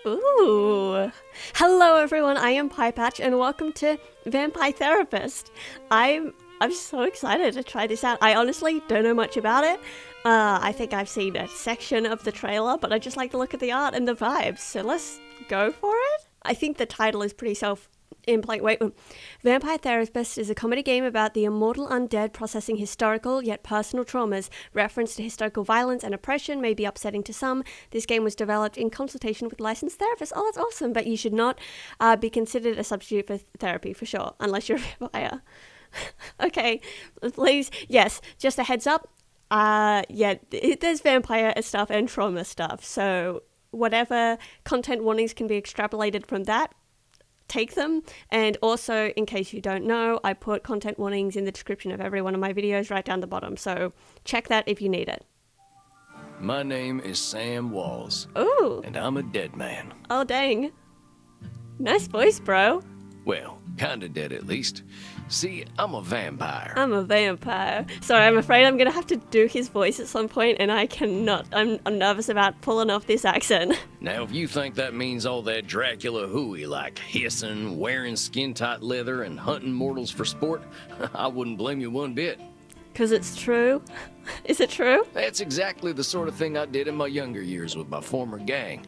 Ooh. Hello everyone, I am Pie Patch and welcome to Vampire Therapist. I'm so excited to try this out. I honestly don't know much about it. I think I've seen a section of the trailer, but I just like to look at the art and the vibes, so let's go for it. I think the title is pretty self-implied. Wait, Vampire Therapist is a comedy game about the immortal undead processing historical yet personal traumas. Reference to historical violence and oppression may be upsetting to some. This game was developed in consultation with licensed therapists. Oh, that's awesome, but you should not be considered a substitute for therapy for sure, unless you're a vampire. Okay, please, yes, just a heads up. There's vampire stuff and trauma stuff, so whatever content warnings can be extrapolated from that, take them. And also, in case you don't know, I put content warnings in the description of every one of my videos right down the bottom, so check that if you need it. My name is Sam Walls. Ooh. And I'm a dead man. Oh, dang. Nice voice, bro. Well, kinda dead at least. See, I'm a vampire. I'm a vampire. Sorry, I'm afraid I'm gonna have to do his voice at some point, and I cannot. I'm nervous about pulling off this accent. Now, if you think that means all that Dracula hooey, like hissing, wearing skin-tight leather, and hunting mortals for sport, I wouldn't blame you one bit. 'Cause it's true? Is it true? That's exactly the sort of thing I did in my younger years with my former gang.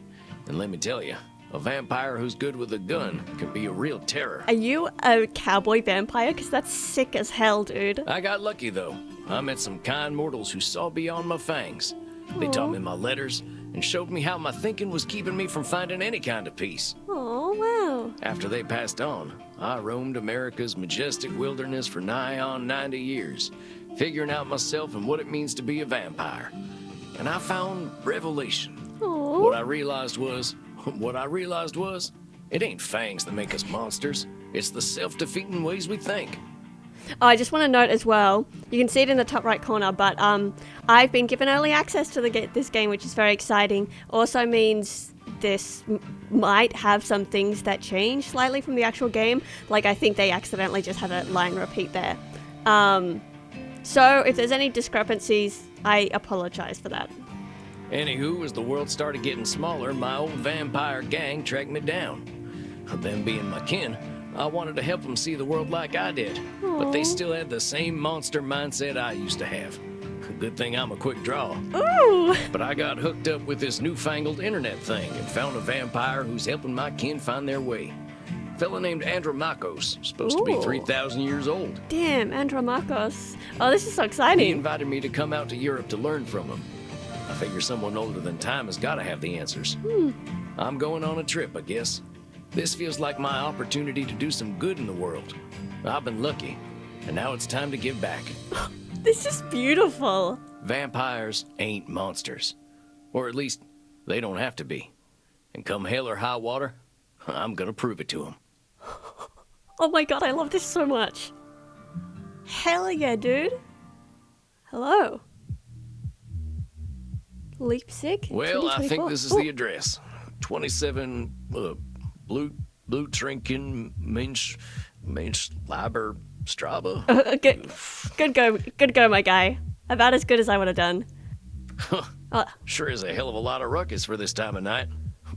And let me tell you, a vampire who's good with a gun can be a real terror. Are you a cowboy vampire? Because that's sick as hell, dude. I got lucky, though. I met some kind mortals who saw beyond my fangs. They taught me my letters and showed me how my thinking was keeping me from finding any kind of peace. Oh, wow. After they passed on, I roamed America's majestic wilderness for nigh on 90 years, figuring out myself and what it means to be a vampire. And I found revelation. Aww. What I realized was, it ain't fangs that make us monsters. It's the self-defeating ways we think. Oh, I just want to note as well, you can see it in the top right corner, but I've been given early access to this game, which is very exciting. Also means this might have some things that change slightly from the actual game. Like, I think they accidentally just had a line repeat there. So if there's any discrepancies, I apologize for that. Anywho, as the world started getting smaller, my old vampire gang tracked me down. Them being my kin, I wanted to help them see the world like I did, but they still had the same monster mindset I used to have. Good thing I'm a quick draw. Ooh! But I got hooked up with this newfangled internet thing and found a vampire who's helping my kin find their way. A fella named Andromachos, supposed to be 3,000 years old. Damn, Andromachos. Oh, this is so He exciting. invited me to come out to Europe to learn from him. I figure someone older than time has got to have the answers. I'm going on a trip, I guess. This feels like my opportunity to do some good in the world. I've been lucky, and now it's time to give back. This is beautiful. Vampires ain't monsters. Or at least, they don't have to be. And come hell or high water, I'm gonna prove it to them. Oh my god, I love this so much. Hell yeah, dude. Hello. Leipzig? Well, I think 2024. this is the address. 27, Blue Trinken Mensch Liber Straba. Good go, my guy. About as good as I would have done. Sure is a hell of a lot of ruckus for this time of night.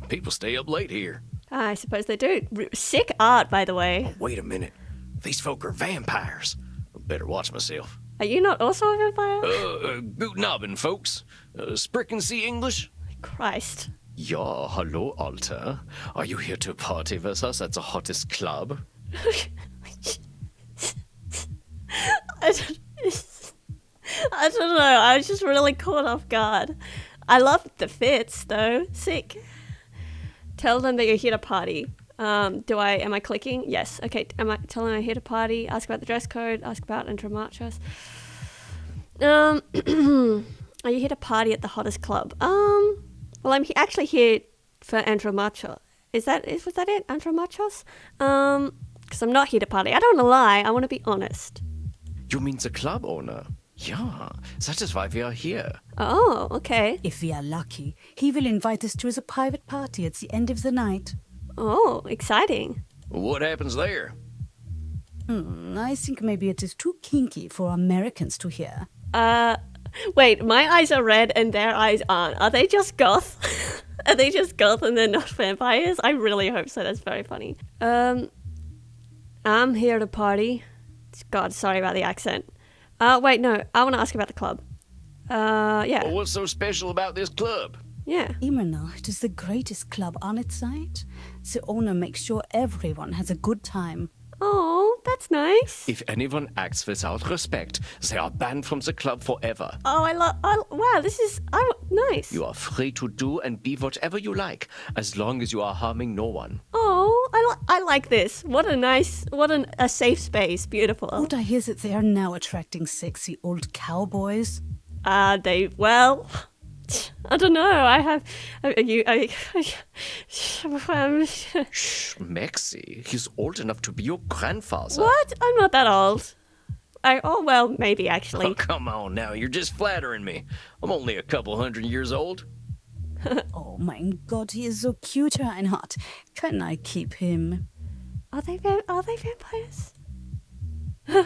People stay up late here. I suppose they do. Sick art, by the way. Wait a minute. These folk are vampires. Better watch myself. Are you not also a vampire? Guten Abend, folks. Sprechen Sie English? Christ. Ja, hallo, Alter. Are you here to party with us at the hottest club? I don't know. I was just really caught off guard. I love the fits, though. Sick. Tell them that you're here to party. Am I clicking? Yes. Okay. Am I telling them I'm here to party? Ask about the dress code. Ask about Andromachos. Are you here to party at the hottest club? Well, I'm actually here for Andromachos. Was that it? Andromachos? Because I'm not here to party. I don't want to lie. I want to be honest. You mean the club owner? Yeah, that is why we are here. Oh, okay. If we are lucky, he will invite us to his private party at the end of the night. Oh, exciting. What happens there? I think maybe it is too kinky for Americans to hear. Wait, my eyes are red and their eyes aren't. Are they just goth? Are they just goth and they're not vampires? I really hope so. That's very funny. I'm here to party. God, sorry about the accent. Wait, no. I want to ask about the club. Yeah. Well, what's so special about this club? Yeah. Imrna, it is the greatest club on its site. The owner makes sure everyone has a good time. Oh, that's nice. If anyone acts without respect, they are banned from the club forever. Oh, wow, this is nice. You are free to do and be whatever you like, as long as you are harming no one. Oh, I like this. What a safe space. Beautiful. Would I hear that they are now attracting sexy old cowboys? I don't know. Shh, Maxie, he's old enough to be your grandfather. What? I'm not that old. Well, maybe actually. Oh, come on now, you're just flattering me. I'm only a couple 100 years old. Oh my God, he is so cute, Reinhardt. Can I keep him? Are they vampires? Is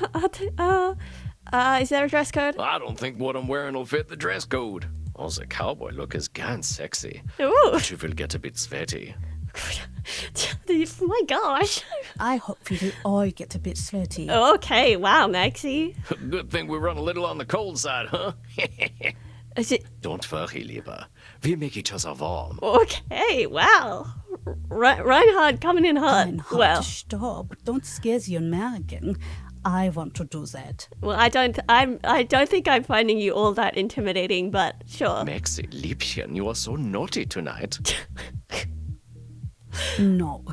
there a dress code? I don't think what I'm wearing will fit the dress code. Oh, the cowboy look is ganz sexy. Ooh. But you will get a bit sweaty. My gosh. I hope we will all get a bit sweaty. Okay, wow, Maxie. Good thing we run a little on the cold side, huh? Is it Don't worry, Lieber. We'll make each other warm. okay? Wow, Reinhard coming in hot. Reinhardt, Well, stop. Don't scare the American. I want to do that. well, I don't think I'm finding you all that intimidating, but sure. Maxie, Liebchen, you are so naughty tonight. No,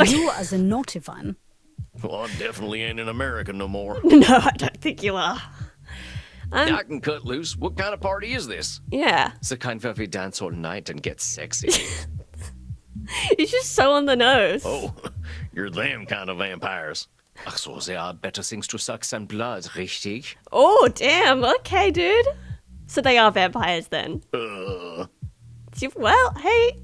you are the naughty one. Well, I definitely ain't an American no more. No, I don't think you are. I can cut loose. What kind of party is this? Yeah, It's the kind where we dance all night and get sexy. it's just so on the nose. Oh, you're them kind of vampires. Ach so, there are better things to suck than blood, richtig? Oh, damn. Okay, dude. So they are vampires then. Well, hey.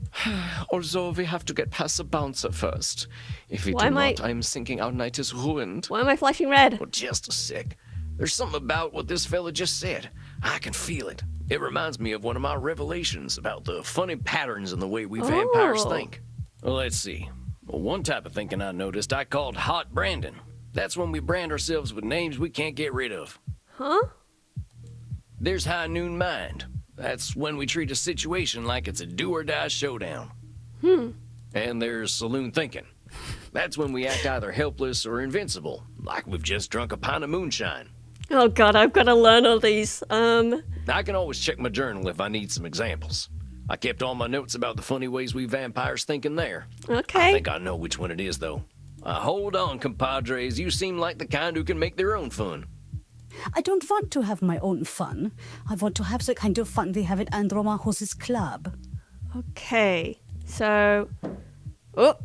Also, we have to get past the bouncer first. If we Why do am I- not, I'm thinking our night is ruined. Why am I flashing red? Oh, just a sec. There's something about what this fella just said. I can feel it. It reminds me of one of my revelations about the funny patterns in the way we vampires Oh. think. Well, let's see. Well, one type of thinking I noticed I called hot branding. That's when we brand ourselves with names we can't get rid of. Huh? There's high noon mind. That's when we treat a situation like it's a do-or-die showdown. And there's saloon thinking. That's when we act either helpless or invincible, like we've just drunk a pint of moonshine. Oh god, I've got to learn all these. I can always check my journal if I need some examples. I kept all my notes about the funny ways we vampires think in there. I Okay. think I know which one it is, though. Hold on, compadres. You seem like the kind who can make their own fun. I don't want to have my own fun. I want to have the kind of fun they have at Andromahos's club. Okay. So. Oh.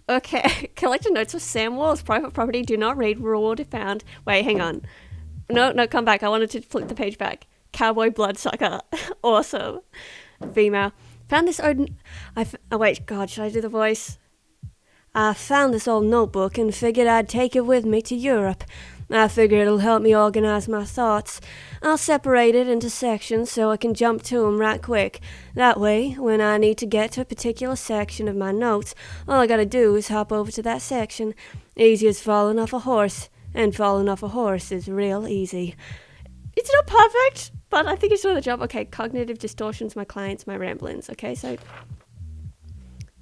Okay. Collected notes of Sam Wall's private property. Do not read. Reward if found. Wait, hang on. No, come back. I wanted to flip the page back. Cowboy bloodsucker. Awesome. Female. Found this old. Oh, wait, God, should I do the voice? I found this old notebook and figured I'd take it with me to Europe. I figure it'll help me organize my thoughts. I'll separate it into sections so I can jump to 'em right quick. That way, when I need to get to a particular section of my notes, all I gotta do is hop over to that section. Easy as falling off a horse. And falling off a horse is real easy. It's not perfect, but I think it's doing the job. Okay, cognitive distortions, my clients, my ramblings. Okay, so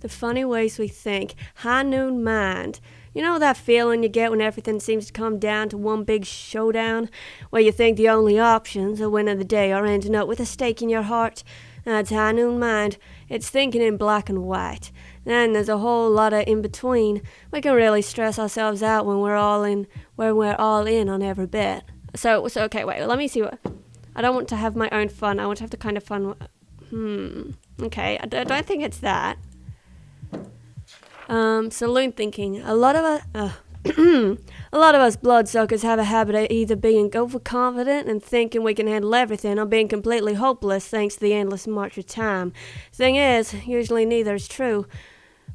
the funny ways we think. High noon mind. You know that feeling you get when everything seems to come down to one big showdown? Where you think the only options are winning the day or ending up with a stake in your heart? That's high noon mind. It's thinking in black and white. Then there's a whole lot of in between. We can really stress ourselves out when we're all in on every bit. So okay, wait, let me see what. I don't want to have my own fun. I want to have the kind of fun. Okay, I don't think it's that. Saloon thinking. A lot of us bloodsuckers have a habit of either being overconfident and thinking we can handle everything, or being completely hopeless thanks to the endless march of time. Thing is, usually neither is true.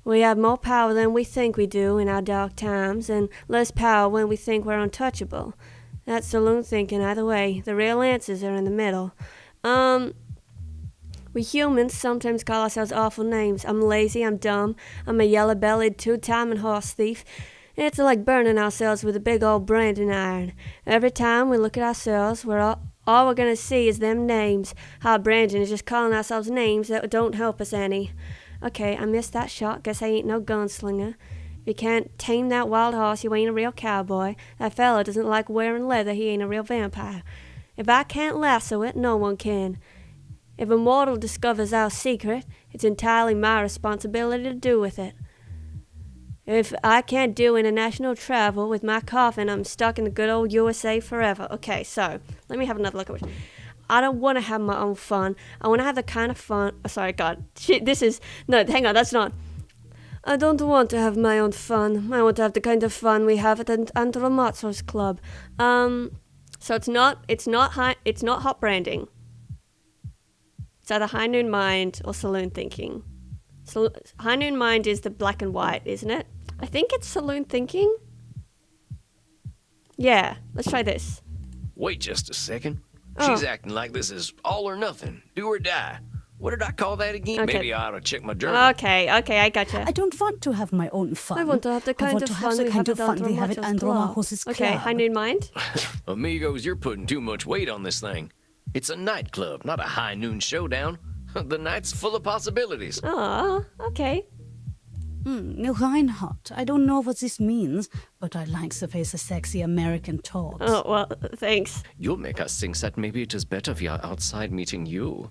We have more power than we think we do in our dark times, and less power when we think we're untouchable. That's saloon thinking either way. The real answers are in the middle. We humans sometimes call ourselves awful names. I'm lazy, I'm dumb, I'm a yellow-bellied two-timing horse thief. It's like burning ourselves with a big old branding iron. Every time we look at ourselves, all we're gonna see is them names. How Brandon is just calling ourselves names that don't help us any. Okay, I missed that shot. Guess I ain't no gunslinger. If you can't tame that wild horse, you ain't a real cowboy. That fella doesn't like wearing leather, he ain't a real vampire. If I can't lasso it, no one can. If a mortal discovers our secret, it's entirely my responsibility to do with it. If I can't do international travel with my coffin, I'm stuck in the good old USA forever. Okay, so, let me have another look at it. I don't want to have my own fun. I want to have the kind of fun... Oh, sorry, God. Shit, this is... No, hang on, that's not... I don't want to have my own fun. I want to have the kind of fun we have at the Andromazzo's club. So it's not hot branding. It's either High Noon Mind or Saloon Thinking. High Noon Mind is the black and white, isn't it? I think it's Saloon Thinking. Yeah, let's try this. Wait just a second. Oh. She's acting like this is all or nothing, do or die. What did I call that again? Okay. Maybe I ought to check my journal. Okay, I gotcha. I don't want to have my own fun. I want to have the kind of fun we have at Andromazzo's club. Okay, High Noon Mind. Amigos, you're putting too much weight on this thing. It's a nightclub, not a high noon showdown. The night's full of possibilities. Aw, okay. Reinhardt, I don't know what this means, but I like the way the sexy American talks. Oh, well, thanks. You'll make us think that maybe it is better we are outside meeting you.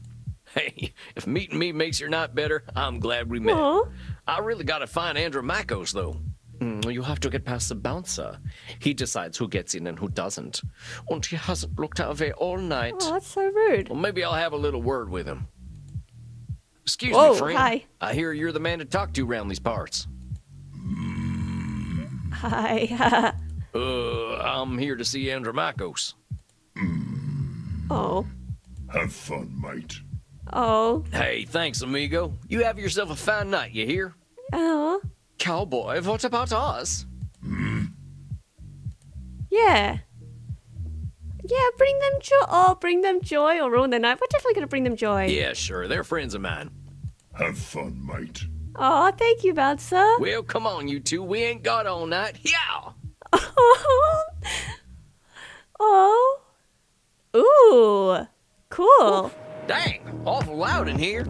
Hey, if meeting me makes your night better, I'm glad we met. Aw. I really gotta find Andromacos, though. You have to get past the bouncer. He decides who gets in and who doesn't. And he hasn't looked our way all night. Oh, that's so rude. Well, maybe I'll have a little word with him. Excuse Whoa, me, friend. hi. I hear you're the man to talk to around these parts. Hi. I'm here to see Andromacos. Oh. Have fun, mate. Oh. Hey, thanks, amigo. You have yourself a fine night, you hear? Oh. Cowboy, what about us? Yeah. Yeah, bring them joy. Oh, bring them joy or ruin their night. We're definitely going to bring them joy. Yeah, sure. They're friends of mine. Have fun, mate. Oh, thank you, bouncer. Well, come on, you two. We ain't got all night. Yeah! Oh. Ooh. Cool. Dang, awful loud in here.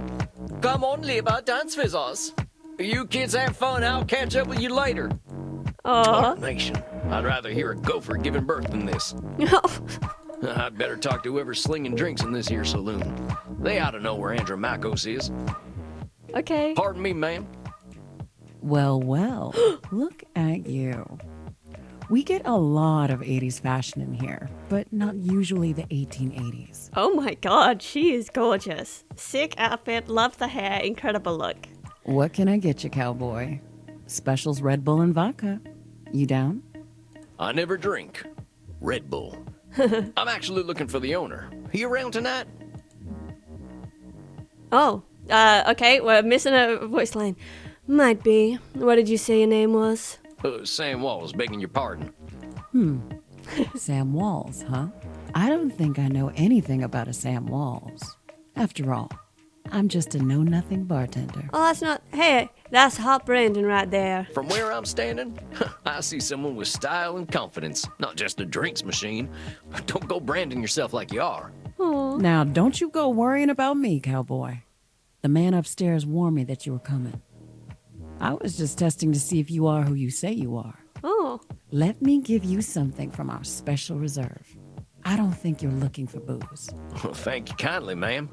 Come on, Liba, dance with us. You kids have fun. I'll catch up with you later. Oh. Nation. I'd rather hear a gopher giving birth than this. I'd better talk to whoever's slinging drinks in this here saloon. They ought to know where Andromacos is. Okay. Pardon me, ma'am. Well, well, look at you. We get a lot of 80s fashion in here, but not usually the 1880s. Oh my god, she is gorgeous. Sick outfit, love the hair, incredible look. What can I get you, cowboy? Specials Red Bull and vodka. You down? I never drink Red Bull. I'm actually looking for the owner. He around tonight? Oh, okay, we're missing a voice line. Might be. What did you say your name was? Sam Walls, begging your pardon. Sam Walls, huh? I don't think I know anything about a Sam Walls. After all, I'm just a know-nothing bartender. Oh, that's not... Hey, that's hot Brandon right there. From where I'm standing, I see someone with style and confidence, not just a drinks machine. Don't go branding yourself like you are. Now, don't you go worrying about me, cowboy. The man upstairs warned me that you were coming. I was just testing to see if you are who you say you are. Oh. Let me give you something from our special reserve. I don't think you're looking for booze. Well, thank you kindly, ma'am.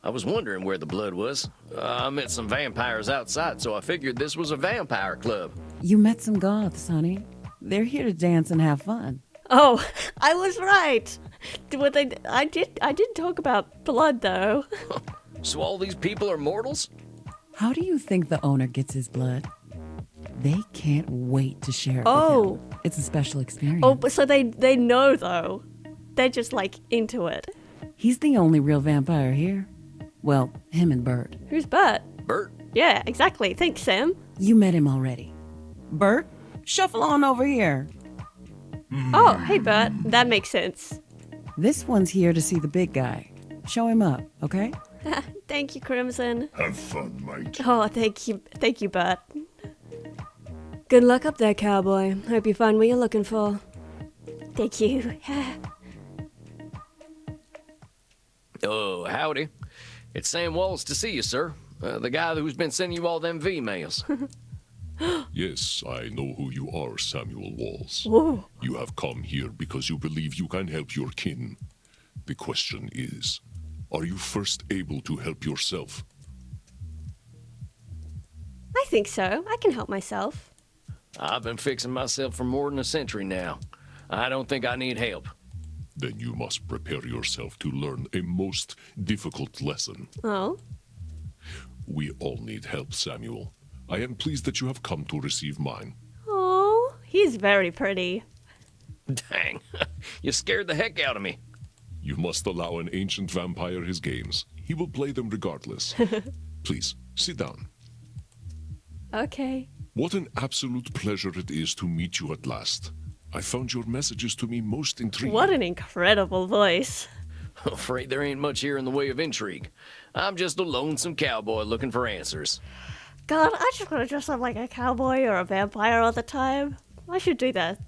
I was wondering where the blood was. I met some vampires outside, so I figured this was a vampire club. You met some goths, honey. They're here to dance and have fun. Oh, I was right. I did talk about blood, though. So all these people are mortals? How do you think the owner gets his blood? They can't wait to share it Oh. with him. It's a special experience. Oh, but so they know, though. They're just, like, into it. He's the only real vampire here. Well, him and Bert. Who's Bert? Bert? Yeah, exactly. Thanks, Sam. You met him already. Bert, shuffle on over here. Oh, hey, Bert. That makes sense. This one's here to see the big guy. Show him up, okay? Thank you, Crimson. Have fun, mate. Oh, thank you, Bert. Good luck up there, cowboy. Hope you find what you're looking for. Thank you. Oh, howdy. It's Sam Wallace to see you, sir. The guy who's been sending you all them V-mails. Yes, I know who you are, Samuel Walls. Whoa. You have come here because you believe you can help your kin. The question is, are you first able to help yourself? I think so. I can help myself. I've been fixing myself for more than a century now. I don't think I need help. Then you must prepare yourself to learn a most difficult lesson. Oh? We all need help, Samuel. I am pleased that you have come to receive mine. Oh, he's very pretty. Dang, you scared the heck out of me. You must allow an ancient vampire his games. He will play them regardless. Please, sit down. Okay. What an absolute pleasure it is to meet you at last. I found your messages to me most intriguing. What an incredible voice. Afraid there ain't much here in the way of intrigue. I'm just a lonesome cowboy looking for answers. God, I just want to dress up like a cowboy or a vampire all the time. I should do that.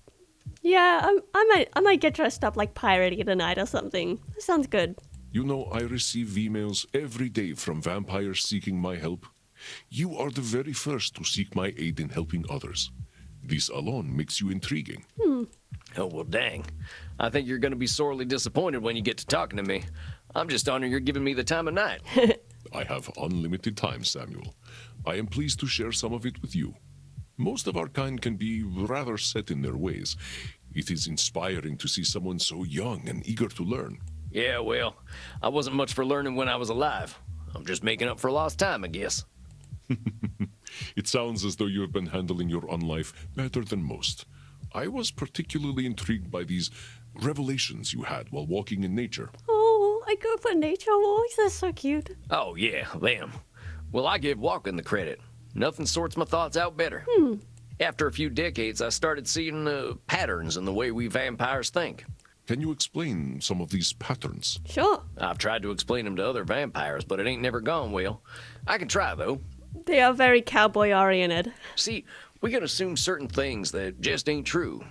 Yeah, I might get dressed up like piratey tonight or something. That sounds good. You know, I receive emails every day from vampires seeking my help. You are the very first to seek my aid in helping others. This alone makes you intriguing. Oh, well, dang. I think you're going to be sorely disappointed when you get to talking to me. I'm just honored you're giving me the time of night. I have unlimited time, Samuel. I am pleased to share some of it with you. Most of our kind can be rather set in their ways. It is inspiring to see someone so young and eager to learn. Yeah, well, I wasn't much for learning when I was alive. I'm just making up for lost time, I guess. It sounds as though you have been handling your own life better than most. I was particularly intrigued by these revelations you had while walking in nature. Oh, I go for nature walks. That's so cute. Oh, yeah, them. Well, I give walking the credit. Nothing sorts my thoughts out better. After a few decades, I started seeing patterns in the way we vampires think. Can you explain some of these patterns? Sure. I've tried to explain them to other vampires, but it ain't never gone well. I can try, though. They are very cowboy-oriented. See, we can assume certain things that just ain't true,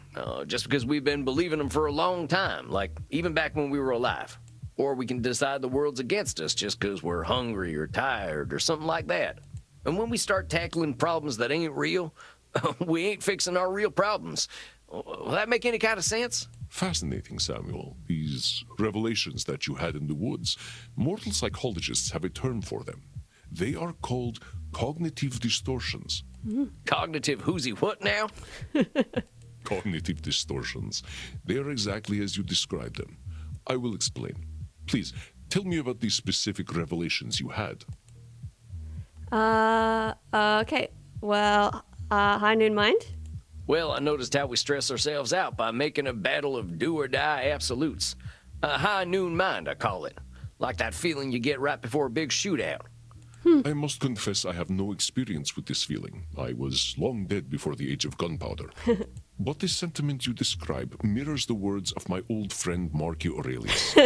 just because we've been believing them for a long time, like even back when we were alive. Or we can decide the world's against us just because we're hungry or tired or something like that. And when we start tackling problems that ain't real, we ain't fixing our real problems. Will that make any kind of sense? Fascinating, Samuel. These revelations that you had in the woods. Mortal psychologists have a term for them. They are called cognitive distortions. Cognitive whoozy what now? Cognitive distortions. They are exactly as you described them. I will explain. Please, tell me about these specific revelations you had. Okay. Well, high noon mind? Well, I noticed how we stress ourselves out by making a battle of do-or-die absolutes. A high noon mind, I call it. Like that feeling you get right before a big shootout. I must confess I have no experience with this feeling. I was long dead before the age of gunpowder. But the sentiment you describe mirrors the words of my old friend Marcus Aurelius.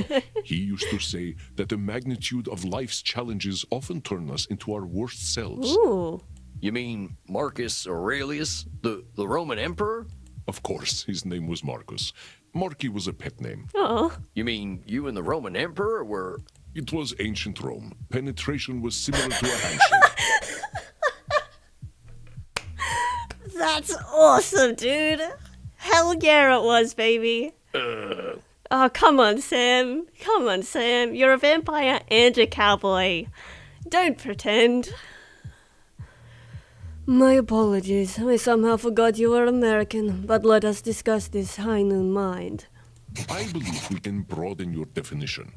He used to say that the magnitude of life's challenges often turn us into our worst selves. Ooh. You mean Marcus Aurelius, the Roman emperor? Of course, his name was Marcus. Marcus was a pet name. Oh. You mean you and the Roman emperor were... It was ancient Rome. Penetration was similar to a handshake. That's awesome, dude. Hell yeah, it was, baby. Oh, come on, Sam. Come on, Sam. You're a vampire and a cowboy. Don't pretend. My apologies. I somehow forgot you were American, but let us discuss this high noon mind. I believe we can broaden your definition.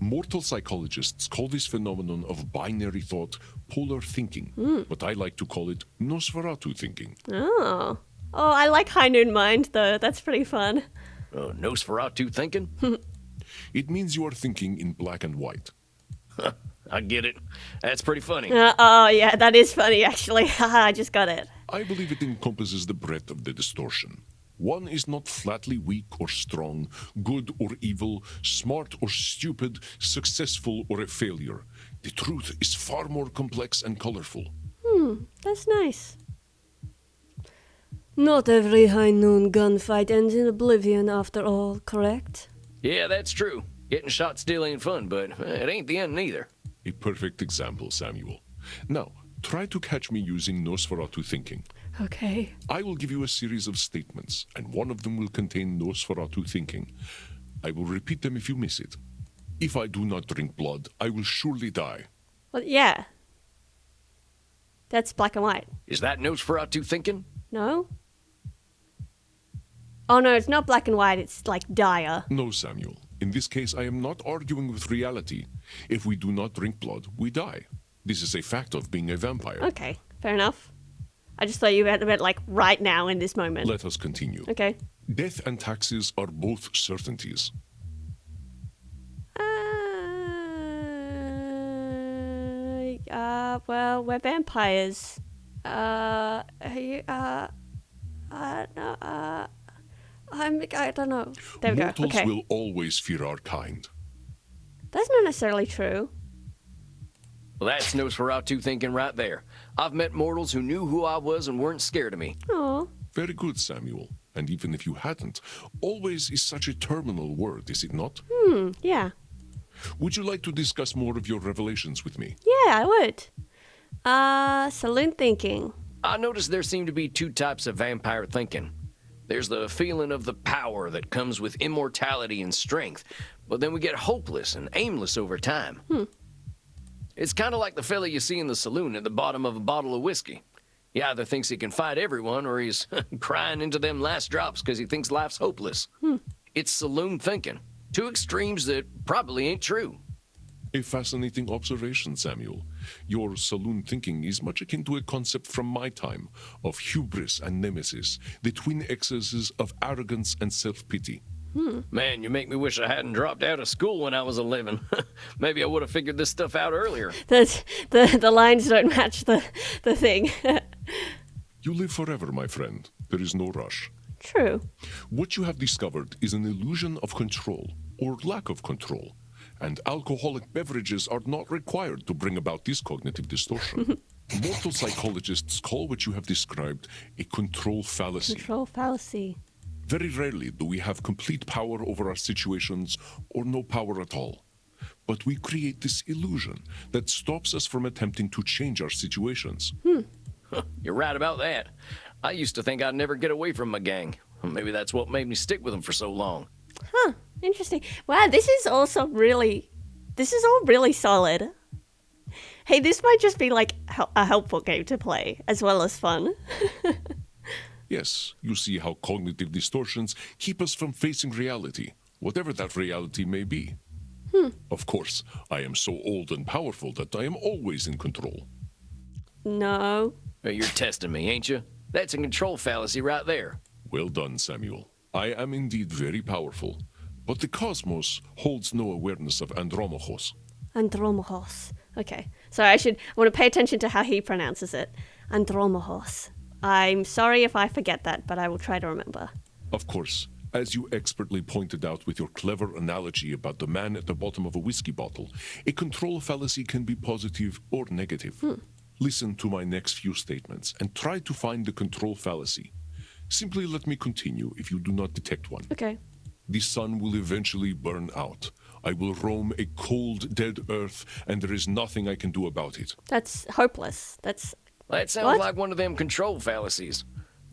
Mortal psychologists call this phenomenon of binary thought polar thinking, but I like to call it Nosferatu thinking. Oh. Oh, I like high noon mind, though. That's pretty fun. Nosferatu thinking? It means you are thinking in black and white. I get it. That's pretty funny. Oh, yeah, that is funny, actually. Haha, I just got it. I believe it encompasses the breadth of the distortion. One is not flatly weak or strong, good or evil, smart or stupid, successful or a failure. The truth is far more complex and colorful. That's nice. Not every high noon gunfight ends in oblivion after all, correct? Yeah, that's true. Getting shot still ain't fun, but it ain't the end neither. A perfect example, Samuel. Now, try to catch me using Nosferatu thinking. Okay. I will give you a series of statements, and one of them will contain Nosferatu thinking. I will repeat them if you miss it. If I do not drink blood, I will surely die. Well, yeah. That's black and white. Is that Nosferatu thinking? No? Oh no, it's not black and white, it's like dire. No, Samuel. In this case, I am not arguing with reality. If we do not drink blood, we die. This is a fact of being a vampire. Okay, fair enough. I just thought you had it like right now in this moment. Let us continue. Okay. Death and taxes are both certainties. Well, we're vampires. No, I don't know. There we go. Mortals Okay. will always fear our kind. That's not necessarily true. Well, that's Nosferatu thinking right there. I've met mortals who knew who I was and weren't scared of me. Oh. Very good, Samuel. And even if you hadn't, always is such a terminal word, is it not? Yeah. Would you like to discuss more of your revelations with me? Yeah, I would. Saloon thinking. I noticed there seem to be two types of vampire thinking. There's the feeling of the power that comes with immortality and strength, but then we get hopeless and aimless over time. It's kind of like the fella you see in the saloon at the bottom of a bottle of whiskey. He either thinks he can fight everyone or he's crying into them last drops because he thinks life's hopeless. It's saloon thinking. Two extremes that probably ain't true. A fascinating observation, Samuel. Your saloon thinking is much akin to a concept from my time of hubris and nemesis, the twin excesses of arrogance and self-pity. Man, you make me wish I hadn't dropped out of school when I was 11. Maybe I would have figured this stuff out earlier. The lines don't match the thing. You live forever, my friend. There is no rush. True. What you have discovered is an illusion of control, or lack of control, and alcoholic beverages are not required to bring about this cognitive distortion. Mortal psychologists call what you have described a control fallacy. Control fallacy. Very rarely do we have complete power over our situations or no power at all. But we create this illusion that stops us from attempting to change our situations. You're right about that. I used to think I'd never get away from my gang. Maybe that's what made me stick with them for so long. Huh. Interesting. Wow, this is all really solid. Hey, this might just be like a helpful game to play, as well as fun. Yes, you see how cognitive distortions keep us from facing reality, whatever that reality may be. Of course, I am so old and powerful that I am always in control. No. Well, you're testing me, ain't you? That's a control fallacy right there. Well done, Samuel. I am indeed very powerful, but the cosmos holds no awareness of Andromachos. Andromachos. Okay. Sorry, I want to pay attention to how he pronounces it. Andromachos. I'm sorry if I forget that, but I will try to remember. Of course, as you expertly pointed out with your clever analogy about the man at the bottom of a whiskey bottle, a control fallacy can be positive or negative. Listen to my next few statements and try to find the control fallacy. Simply let me continue if you do not detect one. Okay. The sun will eventually burn out. I will roam a cold, dead earth, and there is nothing I can do about it. That's hopeless. That sounds What? like one of them control fallacies.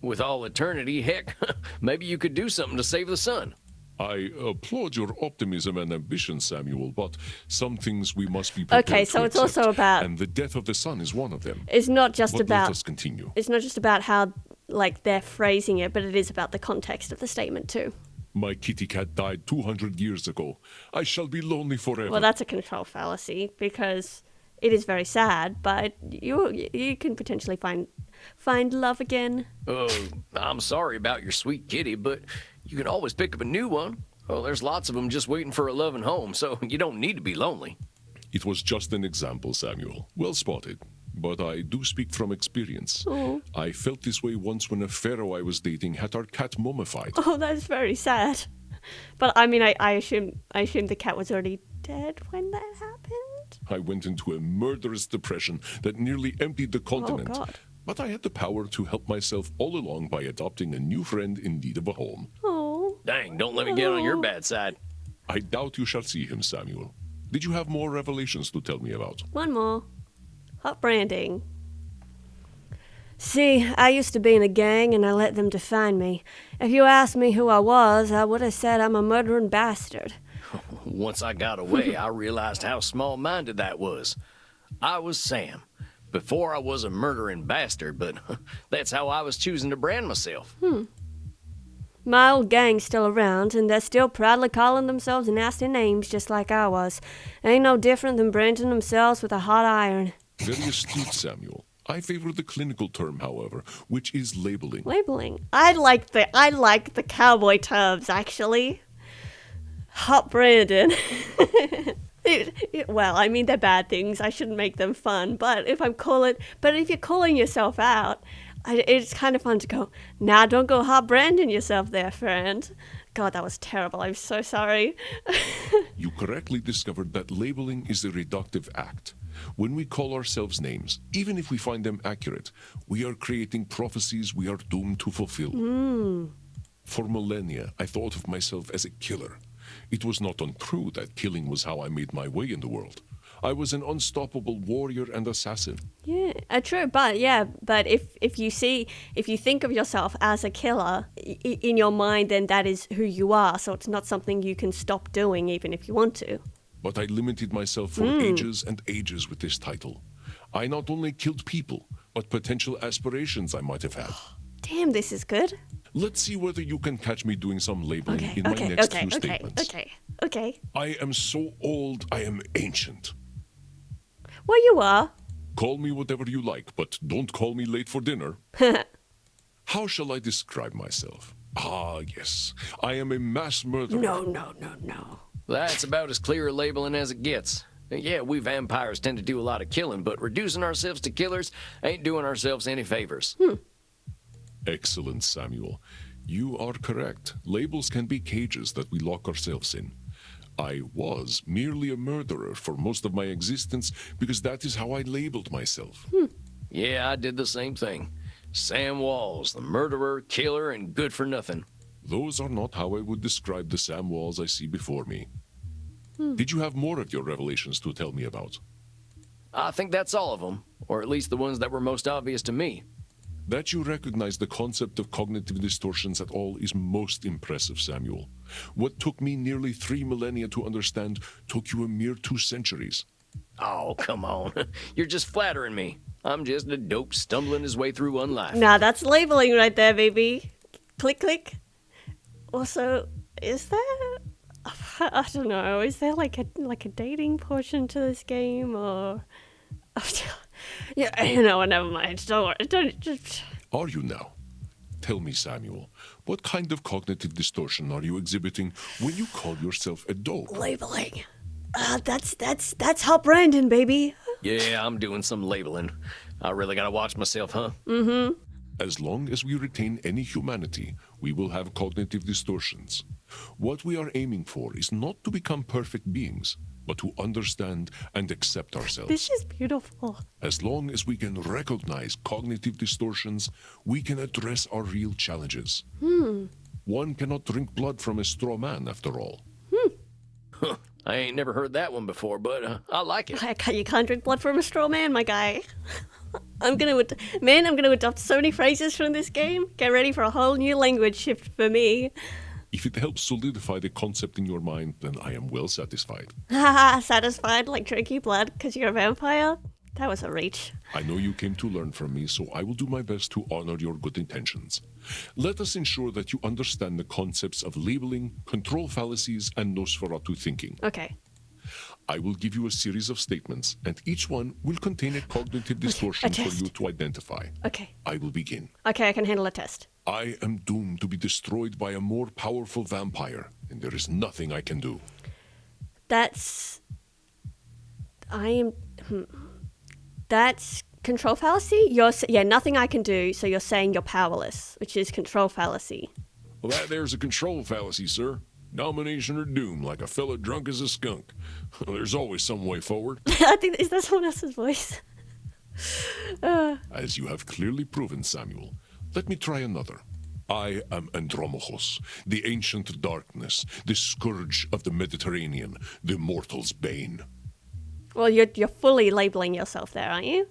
With all eternity, heck, maybe you could do something to save the sun. I applaud your optimism and ambition, Samuel, but some things we must be prepared Okay, to so it's accept, also about- and the death of the sun is one of them. It's not just But about... let us continue. It's not just about how, like, they're phrasing it, but it is about the context of the statement, too. My kitty cat died 200 years ago. I shall be lonely forever. Well, that's a control fallacy, because it is very sad, but you can potentially find love again. Oh, I'm sorry about your sweet kitty, but you can always pick up a new one. Well, there's lots of them just waiting for a loving home, so you don't need to be lonely. It was just an example, Samuel. Well spotted. But I do speak from experience. Oh. I felt this way once when a pharaoh I was dating had our cat mummified. Oh, that's very sad. But I mean, I assume the cat was already dead when that happened. I went into a murderous depression that nearly emptied the continent. Oh, God. But I had the power to help myself all along by adopting a new friend in need of a home. Oh. Dang, don't let me get on your bad side. I doubt you shall see him, Samuel. Did you have more revelations to tell me about? One more. Hot branding. See, I used to be in a gang and I let them define me. If you asked me who I was, I would have said I'm a murdering bastard. Once I got away, I realized how small-minded that was. I was Sam. Before I was a murdering bastard, but that's how I was choosing to brand myself. My old gang's still around, and they're still proudly calling themselves nasty names just like I was. Ain't no different than branding themselves with a hot iron. Very astute, Samuel. I favor the clinical term, however, which is labeling. Labeling. I like the cowboy terms, actually. Hot branding. Well, I mean, they're bad things. I shouldn't make them fun. But if you're calling yourself out, it's kind of fun to go, nah, don't go hot branding yourself there, friend. God, that was terrible. I'm so sorry. You correctly discovered that labeling is a reductive act. When we call ourselves names, even if we find them accurate, we are creating prophecies we are doomed to fulfill. For millennia, I thought of myself as a killer. It was not untrue that killing was how I made my way in the world. I was an unstoppable warrior and assassin. Yeah, true, but if you think of yourself as a killer in your mind, then that is who you are. So it's not something you can stop doing, even if you want to. But I limited myself for ages and ages with this title. I not only killed people, but potential aspirations I might have had. Damn, this is good. Let's see whether you can catch me doing some labeling in my Okay. next few statements. Okay. I am so old, I am ancient. Well, you are. Call me whatever you like, but don't call me late for dinner. How shall I describe myself? Ah, yes. I am a mass murderer. No. That's about as clear a labeling as it gets. Yeah, we vampires tend to do a lot of killing, but reducing ourselves to killers ain't doing ourselves any favors. Excellent, Samuel. You are correct. Labels can be cages that we lock ourselves in. I was merely a murderer for most of my existence because that is how I labeled myself. Yeah, I did the same thing. Sam Walls, the murderer, killer, and good for nothing. Those are not how I would describe the Sam Walls I see before me. Did you have more of your revelations to tell me about? I think that's all of them, or at least the ones that were most obvious to me. That you recognize the concept of cognitive distortions at all is most impressive, Samuel. What took me nearly 3 millennia to understand took you a mere 2 centuries. Oh, come on. You're just flattering me. I'm just a dope stumbling his way through one life. Nah, that's labeling right there, baby. Click, click. Also, is there... I don't know. Is there like a dating portion to this game, or... Yeah, you know what, never mind. Don't worry. Don't. Are you now? Tell me, Samuel, what kind of cognitive distortion are you exhibiting when you call yourself a dope? Labeling. That's hot branding, baby. Yeah, I'm doing some labeling. I really gotta watch myself, huh? As long as we retain any humanity, we will have cognitive distortions. What we are aiming for is not to become perfect beings, but to understand and accept ourselves. This is beautiful. As long as we can recognize cognitive distortions, we can address our real challenges. One cannot drink blood from a straw man, after all. I ain't never heard that one before, but I like it. You can't drink blood from a straw man, my guy. I'm gonna adopt so many phrases from this game. Get ready for a whole new language shift for me. If it helps solidify the concept in your mind, then I am well satisfied. Haha, satisfied like drinking blood because you're a vampire? That was a reach. I know you came to learn from me, so I will do my best to honor your good intentions. Let us ensure that you understand the concepts of labeling, control fallacies, and Nosferatu thinking. Okay. I will give you a series of statements, and each one will contain a cognitive distortion for you to identify. Okay. I will begin. Okay, I can handle a test. I am doomed to be destroyed by a more powerful vampire, and there is nothing I can do. That's control fallacy? Nothing I can do, so you're saying you're powerless, which is control fallacy. Well, there's a control fallacy, sir. Domination or doom, like a fella drunk as a skunk. There's always some way forward. I think, is that someone else's voice? As you have clearly proven, Samuel, let me try another. I am Andromachos, the ancient darkness, the scourge of the Mediterranean, the mortal's bane. Well, you're fully labeling yourself there, aren't you?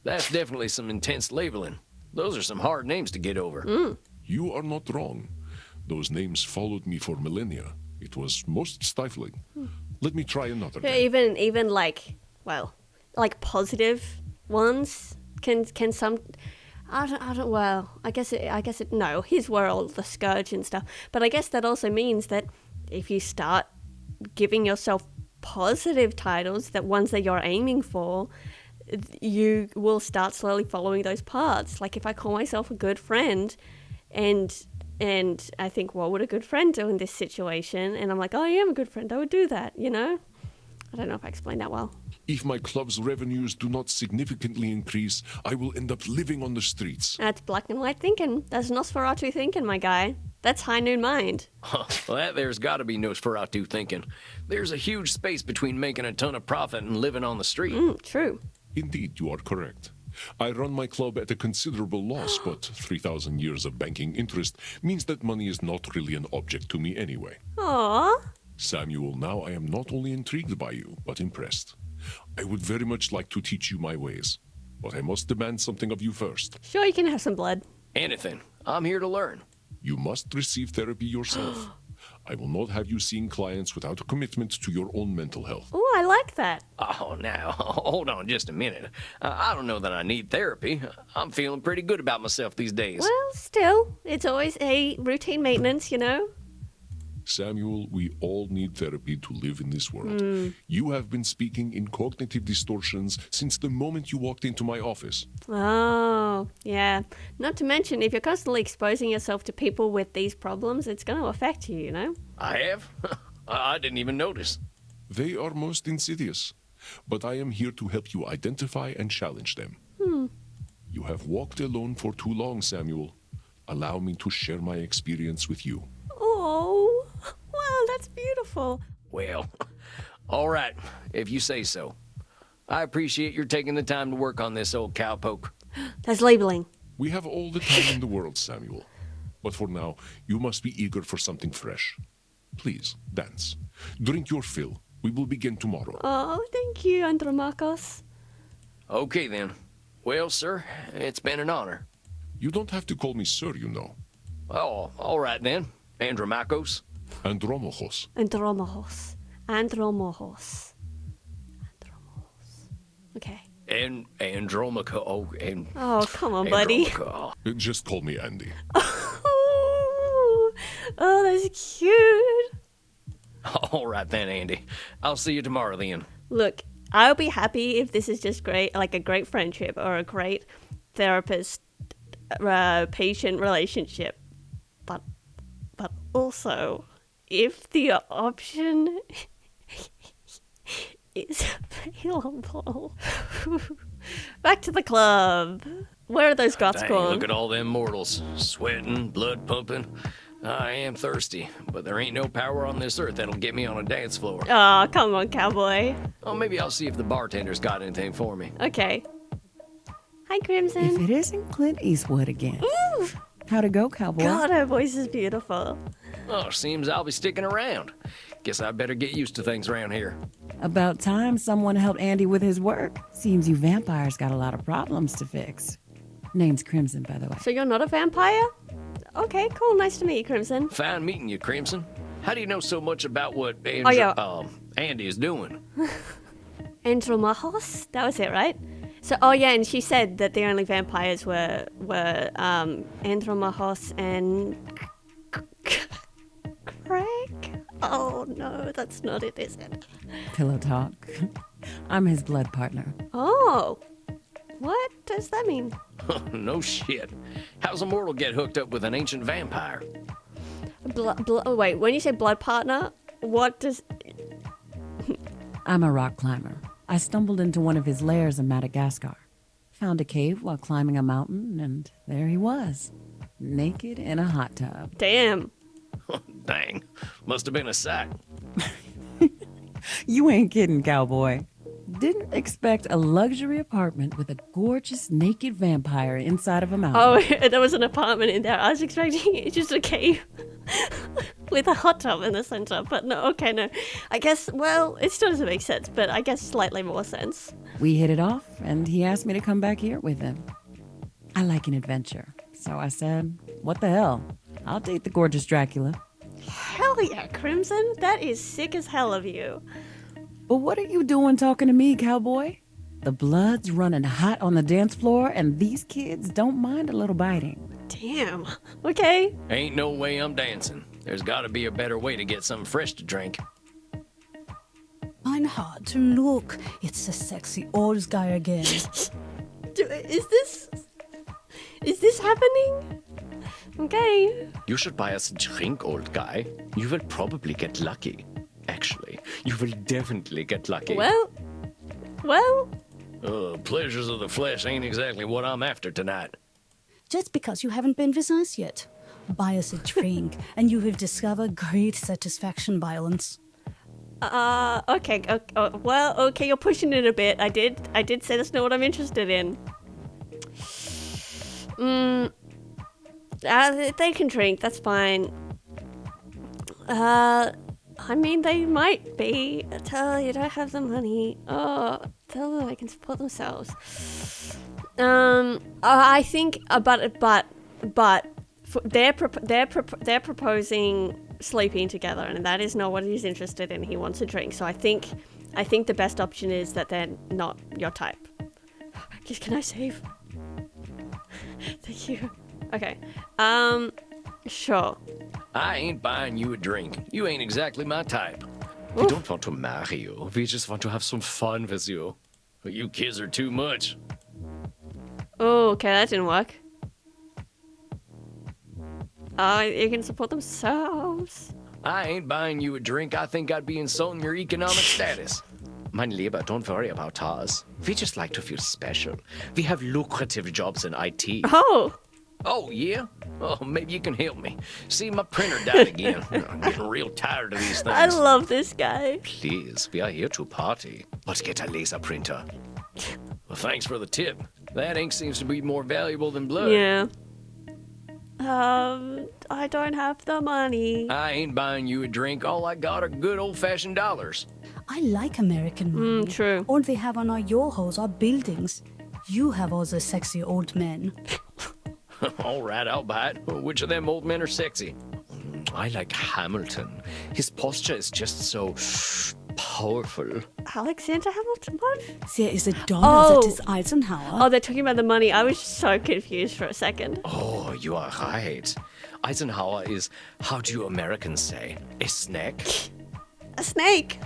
That's definitely some intense labeling. Those are some hard names to get over. You are not wrong. Those names followed me for millennia. It was most stifling. Let me try another. Even like, well, like positive ones can some. I don't. Well, I guess it. No, his were all the scourge and stuff. But I guess that also means that if you start giving yourself positive titles, that ones that you're aiming for, you will start slowly following those paths. Like if I call myself a good friend, and I think, what would a good friend do in this situation? And I'm like, oh, yeah, I'm a good friend. I would do that. You know. I don't know if I explained that well. If my club's revenues do not significantly increase, I will end up living on the streets. That's black and white thinking. That's Nosferatu thinking, my guy. That's high noon mind. Well, that there's got to be Nosferatu thinking. There's a huge space between making a ton of profit and living on the street. True. Indeed, you are correct. I run my club at a considerable loss, but 3,000 years of banking interest means that money is not really an object to me anyway. Aww. Samuel, now I am not only intrigued by you, but impressed. I would very much like to teach you my ways, but I must demand something of you first. Sure, you can have some blood. Anything. I'm here to learn. You must receive therapy yourself. I will not have you seeing clients without a commitment to your own mental health. Oh, I like that. Oh, now, hold on just a minute. I don't know that I need therapy. I'm feeling pretty good about myself these days. Well, still, it's always a routine maintenance, you know? Samuel, we all need therapy to live in this world. You have been speaking in cognitive distortions since the moment you walked into my office. Oh, yeah. Not to mention, if you're constantly exposing yourself to people with these problems, it's going to affect you, you know? I have? I didn't even notice. They are most insidious, but I am here to help you identify and challenge them. You have walked alone for too long, Samuel. Allow me to share my experience with you. Oh, wow, that's beautiful. Well, all right, if you say so. I appreciate your taking the time to work on this old cowpoke. That's labeling. We have all the time in the world, Samuel. But for now, you must be eager for something fresh. Please, dance. Drink your fill. We will begin tomorrow. Oh, thank you, Andromachos. Okay, then. Well, sir, it's been an honor. You don't have to call me sir, you know. Oh, all right, then. Andromachos. Andromachos. Andromachos. Andromachos. Andromachos. Okay. And Andromaco. Oh, come on, buddy. Andromaco. Just call me Andy. Oh, that's cute. All right, then, Andy. I'll see you tomorrow, then. Look, I'll be happy if this is just great, like a great friendship or a great therapist-patient relationship. But also, if the option is available. Back to the club. Where are those goths Dang, going? look at all them mortals. Sweating, blood pumping. I am thirsty, but there ain't no power on this earth that'll get me on a dance floor. Oh, come on, cowboy. Oh, maybe I'll see if the bartender's got anything for me. Okay. Hi, If Crimson. it isn't Clint Eastwood again. Ooh, How'd it go, cowboy? God, her voice is beautiful. Oh, seems I'll be sticking around. Guess I better get used to things around here. About time someone helped Andy with his work. Seems you vampires got a lot of problems to fix. Name's Crimson, by the way. So you're not a vampire? Okay, cool. Nice to meet you, Crimson. Fine meeting you, Crimson. How do you know so much about what Andy is doing? Andromachos? That was it, right? So, oh yeah, and she said that the only vampires were Andromachos and Craig? Oh no, that's not it, is it? Pillow talk. I'm his blood partner. Oh, what does that mean? No shit. How's a mortal get hooked up with an ancient vampire? Wait, when you say blood partner, what does... I'm a rock climber. I stumbled into one of his lairs in Madagascar. Found a cave while climbing a mountain, and there he was. Naked in a hot tub. Damn. Dang, must have been a sight. You ain't kidding, cowboy. Didn't expect a luxury apartment with a gorgeous naked vampire inside of a mountain. Oh, there was an apartment in there. I was expecting it just a cave with a hot tub in the center, but no, okay, no. I guess, well, it still doesn't make sense, but I guess slightly more sense. We hit it off, and he asked me to come back here with him. I like an adventure, so I said, what the hell? I'll date the gorgeous Dracula. Hell yeah, Crimson. That is sick as hell of you. But what are you doing talking to me, cowboy? The blood's running hot on the dance floor, and these kids don't mind a little biting. Damn. Okay. Ain't no way I'm dancing. There's gotta be a better way to get something fresh to drink. Reinhard, look. It's the sexy old guy again. Is this happening? Okay. You should buy us a drink, old guy. You will probably get lucky. Actually, you will definitely get lucky. Well. Pleasures of the flesh ain't exactly what I'm after tonight. Just because you haven't been with us yet. Buy us a drink, and you will discover great satisfaction, violence. Okay. Well, okay, you're pushing it a bit. I did say that's not what I'm interested in. They can drink. That's fine. I mean, they might be. Tell you don't have the money. Oh, tell them they can support themselves. I think, but they're proposing sleeping together, and that is not what he's interested in. He wants a drink. So I think the best option is that they're not your type. Can I save? Thank you. Okay. Sure. I ain't buying you a drink. You ain't exactly my type. We don't want to marry you. We just want to have some fun with you. You kids are too much. Oh, okay, that didn't work. You can support themselves. I ain't buying you a drink. I think I'd be insulting your economic status. Mein Lieber, don't worry about us. We just like to feel special. We have lucrative jobs in IT. Oh. Oh, yeah? Oh, maybe you can help me. See, my printer died again. I'm getting real tired of these things. I love this guy. Please, we are here to party. Let's get a laser printer. Well, thanks for the tip. That ink seems to be more valuable than blood. Yeah. I don't have the money. I ain't buying you a drink. All I got are good old-fashioned dollars. I like American money. True. All we have on our yo-hos are buildings. You have all the sexy old men. All right, I'll buy it. Which of them old men are sexy? I like Hamilton. His posture is just so powerful. Alexander Hamilton? What? There is a dollar Oh. that is Eisenhower. Oh, they're talking about the money. I was so confused for a second. Oh, you are right. Eisenhower is, how do you Americans say, a snack? A snake.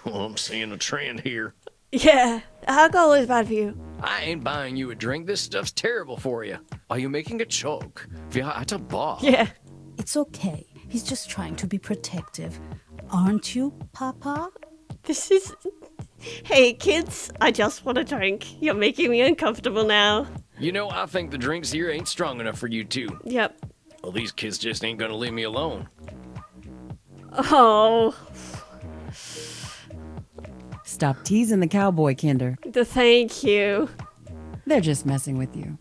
Oh, I'm seeing a trend here. Yeah. Alcohol is bad for you. I ain't buying you a drink. This stuff's terrible for you. Are you making a joke? We are at a bar. Yeah. It's okay. He's just trying to be protective. Aren't you, Papa? This is... Hey, kids. I just want a drink. You're making me uncomfortable now. You know, I think the drinks here ain't strong enough for you two. Yep. Well, these kids just ain't gonna leave me alone. Oh. Stop teasing the cowboy, Kinder. Thank you. They're just messing with you.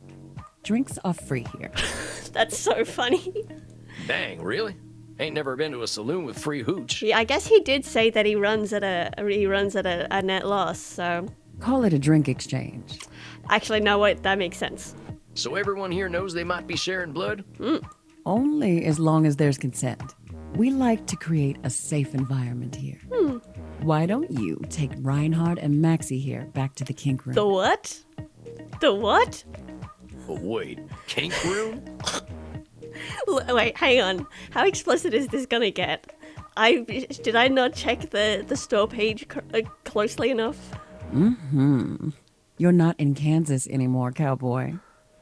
Drinks are free here. That's so funny. Dang, really? Ain't never been to a saloon with free hooch. Yeah, I guess he did say that he runs at a net loss, so... Call it a drink exchange. Actually, no, wait, that makes sense. So everyone here knows they might be sharing blood? Only as long as there's consent. We like to create a safe environment here. Why don't you take Reinhard and Maxie here back to the kink room? The what? The what? But wait, kink room? Wait, hang on. How explicit is this gonna get? Did I not check the store page closely enough? You're not in Kansas anymore, cowboy.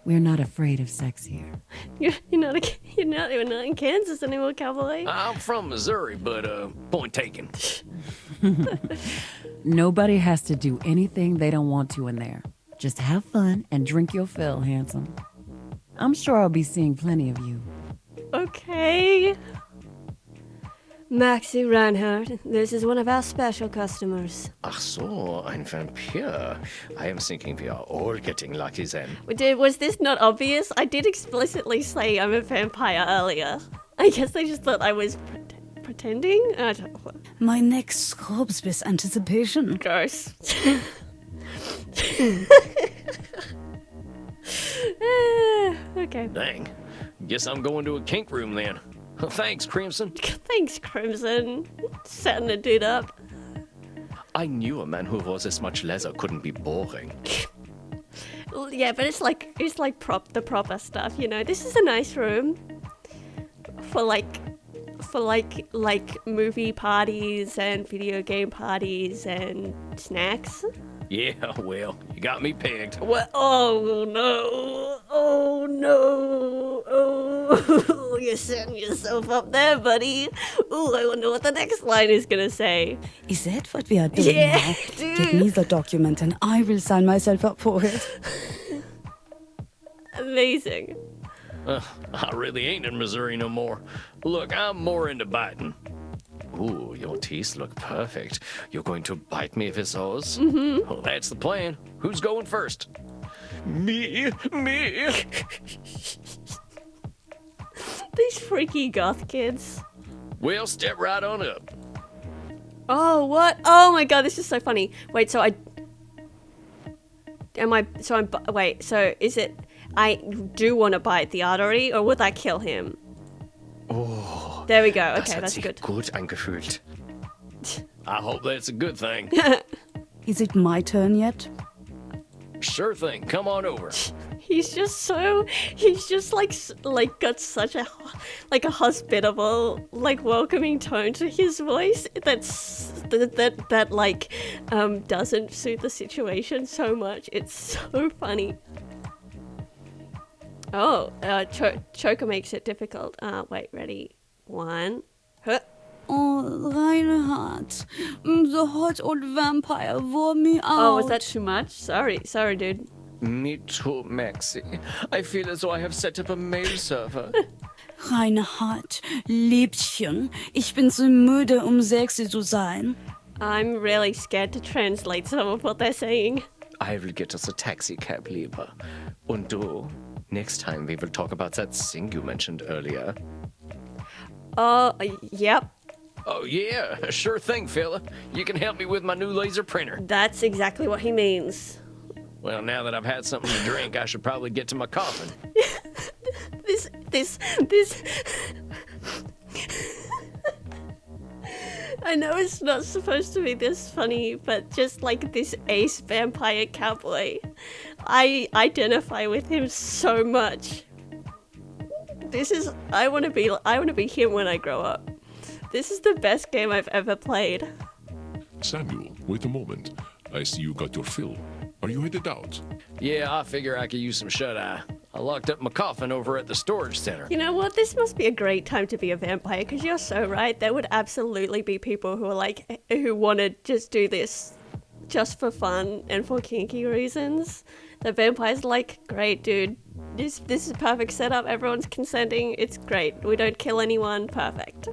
We're not afraid of sex here. You're not in Kansas anymore, cowboy. I'm from Missouri, but point taken. Nobody has to do anything they don't want to in there. Just have fun and drink your fill, handsome. I'm sure I'll be seeing plenty of you. Okay. Maxi Reinhardt, this is one of our special customers. Ach so, ein Vampir. I am thinking we are all getting lucky then. Was this not obvious? I did explicitly say I'm a vampire earlier. I guess they just thought I was pretending? I don't know. My neck scrubs with anticipation. Gross. Okay. Dang. Guess I'm going to a kink room then. Thanks, Crimson. Thanks, Crimson. Setting a dude up. I knew a man who wore this much leather couldn't be boring. Well, yeah, but it's like the proper stuff, you know. This is a nice room for movie parties and video game parties and snacks. Yeah, well, you got me pegged. What? Oh no! Oh no! Oh, you're setting yourself up there, buddy. Oh, I wonder what the next line is gonna say. Is that what we are doing Yeah, now? dude. Get me the document and I will sign myself up for it. Amazing. I really ain't in Missouri no more. Look, I'm more into biting. Ooh, your teeth look perfect. You're going to bite me with those? Mm-hmm. Well, that's the plan. Who's going first? Me. These freaky goth kids. Well, step right on up. Oh, what? Oh my god, this is so funny. Wait, so is it I do want to bite the artery, or would that kill him? Oh, there we go. das Okay, hat that's sich good. gut angefühlt. I hope that's a good thing. Is it my turn yet? Sure thing. Come on over. He's just like got such a hospitable, like welcoming tone to his voice that doesn't suit the situation so much. It's so funny. Oh, Choker makes it difficult. Wait, ready? One. Huh. Oh, Reinhardt, the hot old vampire wore me out. Oh, was that too much? Sorry, dude. Me too, Maxi. I feel as though I have set up a mail server. Reinhardt, Liebchen, ich bin so müde, sexy zu sein. I'm really scared to translate some of what they're saying. I will get us a taxi cab, lieber. Und du? Next time we will talk about that thing you mentioned earlier. Yep. Oh yeah, sure thing, fella. You can help me with my new laser printer. That's exactly what he means. Well, now that I've had something to drink, I should probably get to my coffin. This. I know it's not supposed to be this funny, but just like this ace vampire cowboy, I identify with him so much. I want to be him when I grow up. This is the best game I've ever played. Samuel, wait a moment. I see you got your fill. Are you headed out? Yeah, I figure I could use some shut-eye. I locked up my coffin over at the storage center. You know what? This must be a great time to be a vampire, because you're so right. There would absolutely be people who want to just do this just for fun and for kinky reasons. The vampire's like, great, dude. This is perfect setup. Everyone's consenting. It's great. We don't kill anyone. Perfect.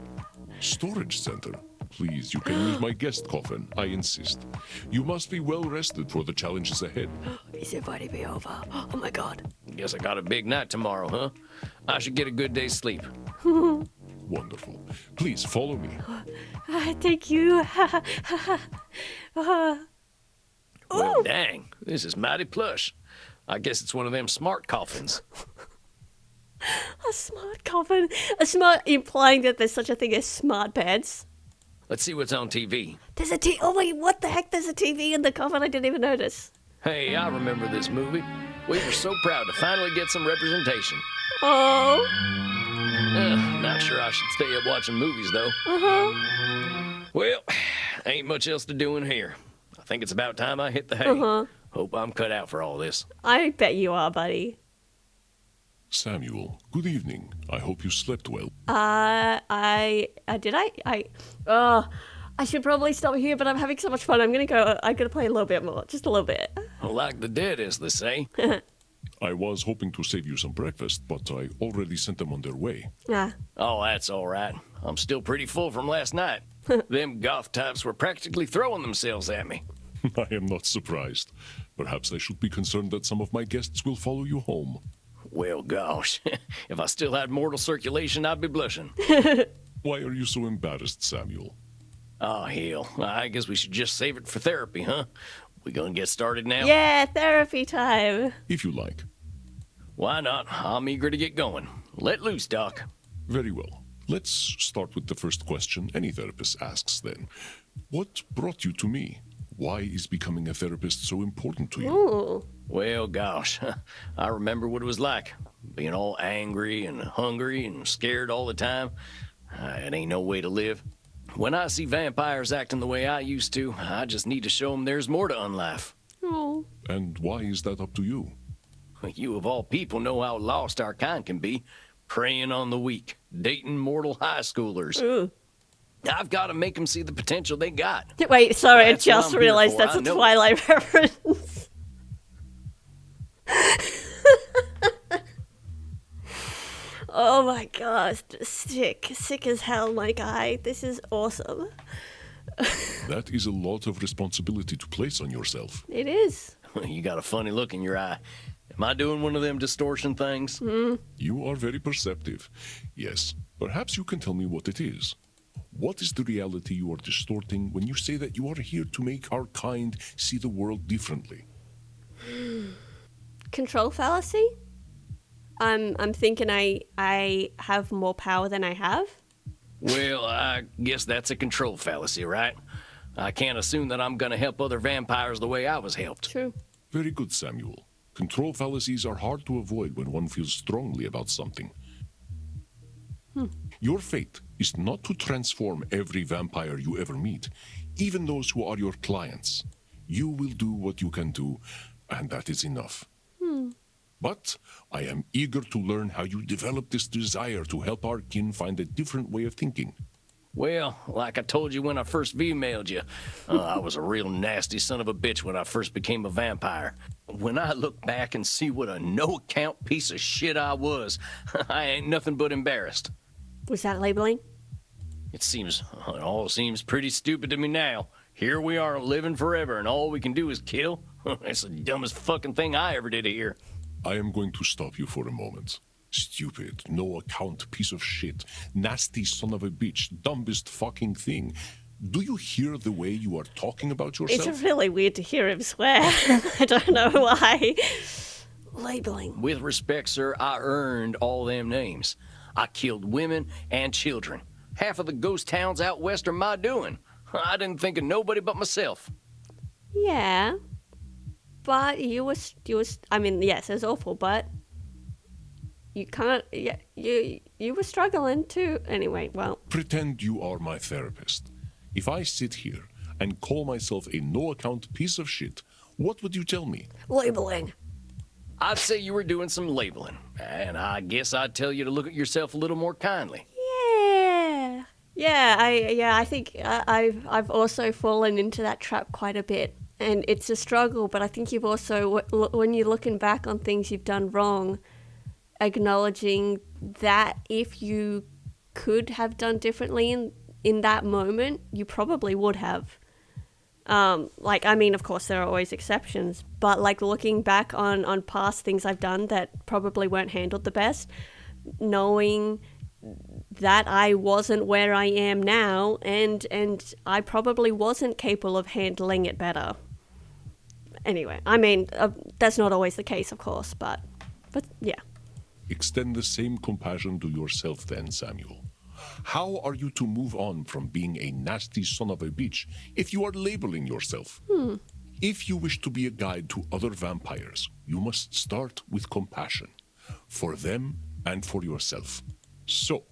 Storage center? Please, you can use my guest coffin. I insist. You must be well rested for the challenges ahead. He's inviting me over. Oh my god. Guess I got a big night tomorrow, huh? I should get a good day's sleep. Wonderful. Please follow me. Thank you. Well, dang. This is mighty plush. I guess it's one of them smart coffins. A smart coffin. A smart, implying that there's such a thing as smart beds. Let's see what's on TV. There's a TV. Oh wait, what the heck? There's a TV in the coffin. I didn't even notice. Hey, I remember this movie. We were so proud to finally get some representation. Oh. Not sure I should stay up watching movies, though. Well, ain't much else to do in here. I think it's about time I hit the hay. Hope I'm cut out for all this. I bet you are, buddy. Samuel, good evening. I hope you slept well. I should probably stop here, but I'm having so much fun. I'm gonna play a little bit more, just a little bit. Like the dead, as they say. I was hoping to save you some breakfast, but I already sent them on their way. Ah. Oh, that's all right. I'm still pretty full from last night. Them goth types were practically throwing themselves at me. I am not surprised. Perhaps I should be concerned that some of my guests will follow you home. Well, gosh, if I still had mortal circulation, I'd be blushing. Why are you so embarrassed, Samuel? Oh, hell, I guess we should just save it for therapy, huh? We gonna get started now? Yeah, therapy time. If you like. Why not? I'm eager to get going. Let loose, Doc. Very well. Let's start with the first question any therapist asks then. What brought you to me? Why is becoming a therapist so important to you? Ooh. Well, gosh, I remember what it was like, being all angry and hungry and scared all the time. It ain't no way to live. When I see vampires acting the way I used to, I just need to show them there's more to unlife. Oh. And why is that up to you? You of all people know how lost our kind can be, preying on the weak, dating mortal high schoolers. Ooh. I've got to make them see the potential they got. Wait, sorry, I That's what just I'm here realized for, that's I a know. Twilight reference. Oh my gosh, sick as hell, my guy. This is awesome. That is a lot of responsibility to place on yourself. It is. You got a funny look in your eye. Am I doing one of them distortion things? You are very perceptive. Yes, perhaps you can tell me what it is. What is the reality you are distorting when you say that you are here to make our kind see the world differently? Control fallacy? I'm thinking I have more power than I have. Well, I guess that's a control fallacy, right? I can't assume that I'm gonna help other vampires the way I was helped. True. Very good, Samuel. Control fallacies are hard to avoid when one feels strongly about something. Your fate is not to transform every vampire you ever meet, even those who are your clients. You will do what you can do, and that is enough. But I am eager to learn how you develop this desire to help our kin find a different way of thinking. Well, like I told you when I first V-mailed you, I was a real nasty son of a bitch when I first became a vampire. When I look back and see what a no-account piece of shit I was, I ain't nothing but embarrassed. Was that labeling? It all seems pretty stupid to me now. Here we are living forever and all we can do is kill? It's the dumbest fucking thing I ever did here. I am going to stop you for a moment. Stupid, no-account piece of shit, nasty son of a bitch, dumbest fucking thing. Do you hear the way you are talking about yourself? It's really weird to hear him swear. I don't know why. Labeling. With respect, sir, I earned all them names. I killed women and children. Half of the ghost towns out west are my doing. I didn't think of nobody but myself. Yeah. But you was I mean, yes, it's awful, but you can't, yeah, you were struggling too. Anyway, well. Pretend you are my therapist. If I sit here and call myself a no-account piece of shit, what would you tell me? Labeling. I'd say you were doing some labeling, and I guess I'd tell you to look at yourself a little more kindly. Yeah. I think I've also fallen into that trap quite a bit. And it's a struggle, but I think you've also, when you're looking back on things you've done wrong, acknowledging that if you could have done differently in that moment, you probably would have. I mean, of course, there are always exceptions, but like looking back on past things I've done that probably weren't handled the best, knowing that I wasn't where I am now, and I probably wasn't capable of handling it better. Anyway, I mean, that's not always the case, of course, but yeah. Extend the same compassion to yourself then, Samuel. How are you to move on from being a nasty son of a bitch if you are labeling yourself? If you wish to be a guide to other vampires, you must start with compassion, for them and for yourself. So,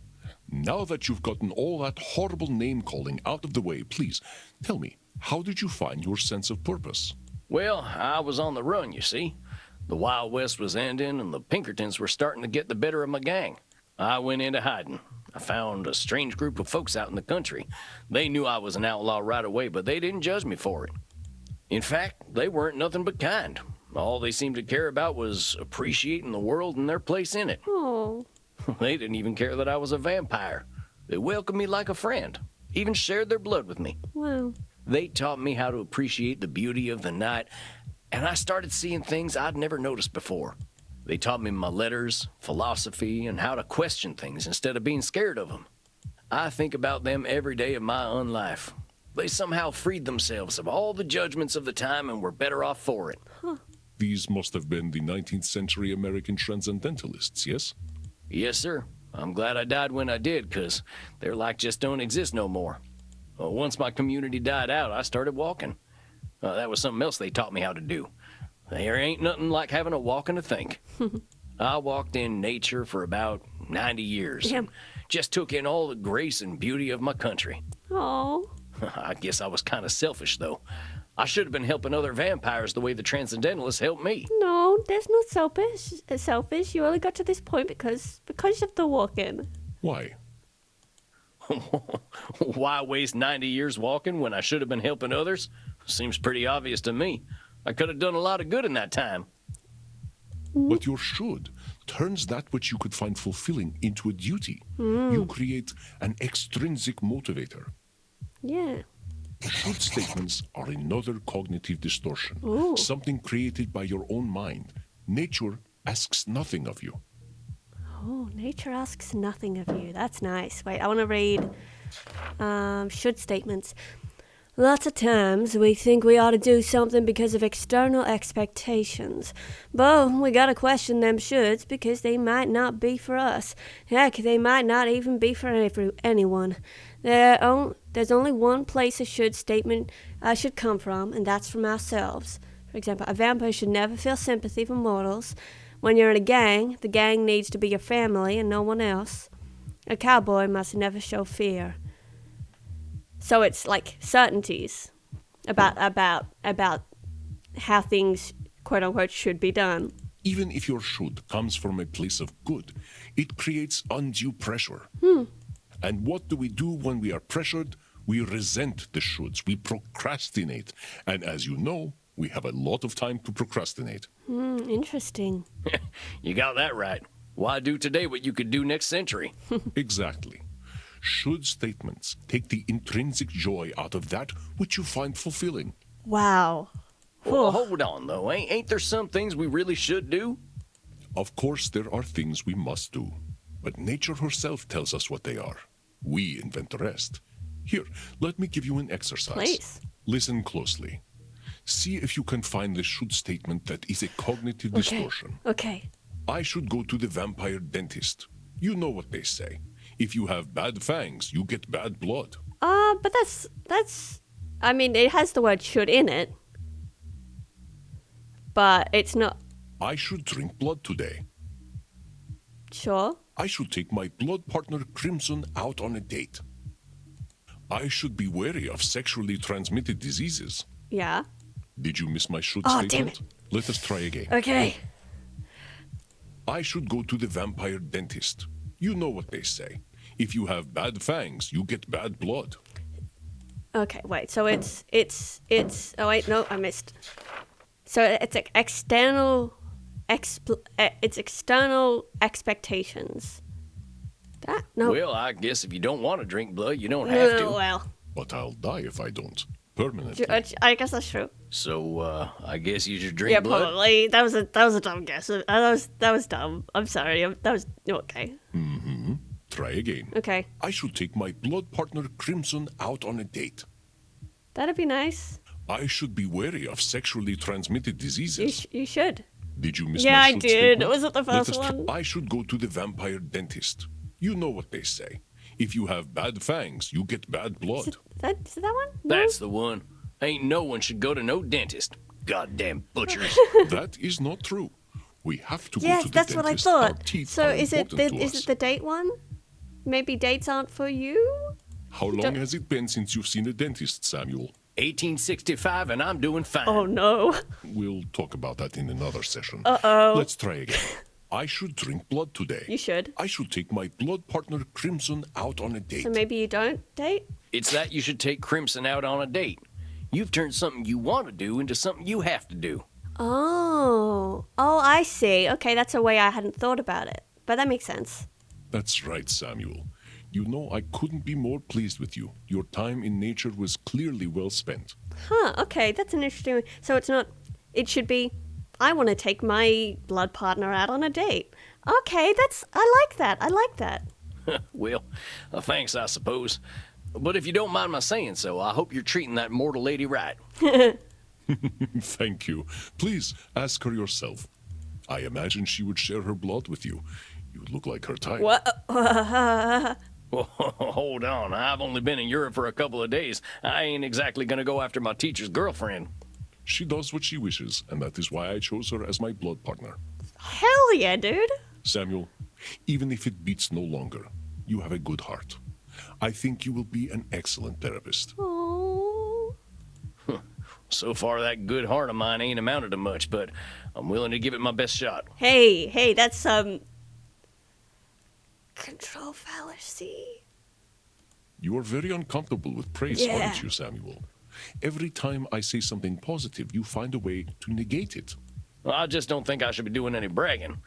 now that you've gotten all that horrible name-calling out of the way, please, tell me, how did you find your sense of purpose? Well, I was on the run, you see. The Wild West was ending, and the Pinkertons were starting to get the better of my gang. I went into hiding. I found a strange group of folks out in the country. They knew I was an outlaw right away, but they didn't judge me for it. In fact, they weren't nothing but kind. All they seemed to care about was appreciating the world and their place in it. Oh. They didn't even care that I was a vampire. They welcomed me like a friend, even shared their blood with me. Wow. They taught me how to appreciate the beauty of the night, and I started seeing things I'd never noticed before. They taught me my letters, philosophy, and how to question things instead of being scared of them. I think about them every day of my unlife. They somehow freed themselves of all the judgments of the time and were better off for it. These must have been the 19th century American transcendentalists, yes? Yes, sir. I'm glad I died when I did, 'cause their like just don't exist no more. Once my community died out, I started walking. That was something else they taught me how to do. There ain't nothing like having a walk and a think. I walked in nature for about 90 years. Yeah. And just took in all the grace and beauty of my country. Oh. I guess I was kind of selfish, though. I should have been helping other vampires the way the Transcendentalists helped me. No, there's no selfish. You only got to this point because of the walking. Why? Why waste 90 years walking when I should have been helping others? Seems pretty obvious to me. I could have done a lot of good in that time. But your should turns that which you could find fulfilling into a duty. You create an extrinsic motivator. Yeah. Should statements are another cognitive distortion, Ooh. something created by your own mind. Nature asks nothing of you. Oh, nature asks nothing of you. That's nice. Wait, I want to read should statements. Lots of times we think we ought to do something because of external expectations. But we gotta question them shoulds because they might not be for us. Heck, they might not even be for anyone. There's only one place a should statement should come from, and that's from ourselves. For example, a vampire should never feel sympathy for mortals. When you're in a gang, the gang needs to be your family and no one else. A cowboy must never show fear. So it's like certainties about how things, quote unquote, should be done. Even if your should comes from a place of good, it creates undue pressure. And what do we do when we are pressured? We resent the shoulds. We procrastinate. And as you know, we have a lot of time to procrastinate. Interesting. You got that right. Why do today what you could do next century? Exactly. Should statements take the intrinsic joy out of that which you find fulfilling? Wow. Well, hold on, though. Ain't there some things we really should do? Of course, there are things we must do, but nature herself tells us what they are. We invent the rest. Here, let me give you an exercise. Please. Listen closely. See if you can find the should statement that is a cognitive distortion. Okay. I should go to the vampire dentist. You know what they say. If you have bad fangs, you get bad blood. But that's I mean, it has the word should in it. But it's not I should drink blood today. sure. I should take my blood partner Crimson out on a date. I should be wary of sexually transmitted diseases. Yeah. Did you miss my should Oh, damn statement? Let us try again. Okay. I should go to the vampire dentist. You know what they say. If you have bad fangs, you get bad blood. Okay, wait. So it's oh wait, no, I missed. So it's like external expectations. That no. Well, I guess if you don't want to drink blood, you don't have to. Well, But I'll die if I don't. Permanently. I guess that's true. So, I guess you should drink Yeah, blood? probably. That was a dumb guess. That was dumb. I'm sorry. That was okay. Try again. Okay, I should take my blood partner Crimson out on a date. that'd be nice. I should be wary of sexually transmitted diseases. You should. Did you miss Yeah, my I should did. statement? Was it the Let first us one? I should go to the vampire dentist. You know what they say. If you have bad fangs, you get bad blood. Is that one? No? That's the one. Ain't no one should go to no dentist. Goddamn butchers. That is not true. We have to go Yes, to the that's what I dentist. Our thought. teeth So are is it important to is us. it the date one? Maybe dates aren't for you? How long has it been since you've seen a dentist, Samuel? 1865 and I'm doing fine. Oh no. We'll talk about that in another session. Uh-oh. Let's try again. I should drink blood today. You should. I should take my blood partner Crimson out on a date. So maybe you don't date? It's that you should take Crimson out on a date. You've turned something you want to do into something you have to do. Oh. Oh, I see. Okay, that's a way I hadn't thought about it. But that makes sense. That's right, Samuel. You know, I couldn't be more pleased with you. Your time in nature was clearly well spent. Huh, okay, that's an interesting. So it's not. It should be. I want to take my blood partner out on a date. Okay, that's. I like that. I like that. Well, thanks, I suppose. But if you don't mind my saying so, I hope you're treating that mortal lady right. Thank you. Please ask her yourself. I imagine she would share her blood with you. You look like her type. What? Well, hold on. I've only been in Europe for a couple of days. I ain't exactly gonna go after my teacher's girlfriend. She does what she wishes, and that is why I chose her as my blood partner. Hell yeah, dude. Samuel, even if it beats no longer, you have a good heart. I think you will be an excellent therapist. Oh. So far, that good heart of mine ain't amounted to much, but I'm willing to give it my best shot. Hey, that's control fallacy. You are very uncomfortable with praise, Yeah. aren't you, Samuel? Every time I say something positive, you find a way to negate it. Well, I just don't think I should be doing any bragging.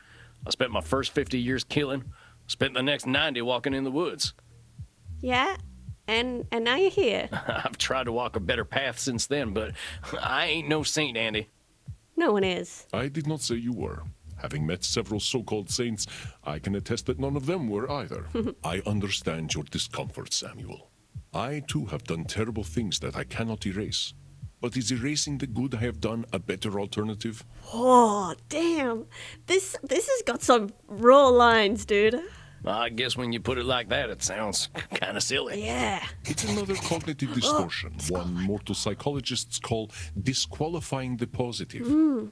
I spent my first 50 years killing, spent the next 90 walking in the woods. Yeah, and now you're here. I've tried to walk a better path since then, but I ain't no saint, Andy. No one is. I did not say you were. Having met several so-called saints, I can attest that none of them were either. I understand your discomfort, Samuel. I, too, have done terrible things that I cannot erase. But is erasing the good I have done a better alternative? Oh, damn. This has got some raw lines, dude. I guess when you put it like that, it sounds kind of silly. Yeah. It's another cognitive distortion, one mortal psychologists call disqualifying the positive.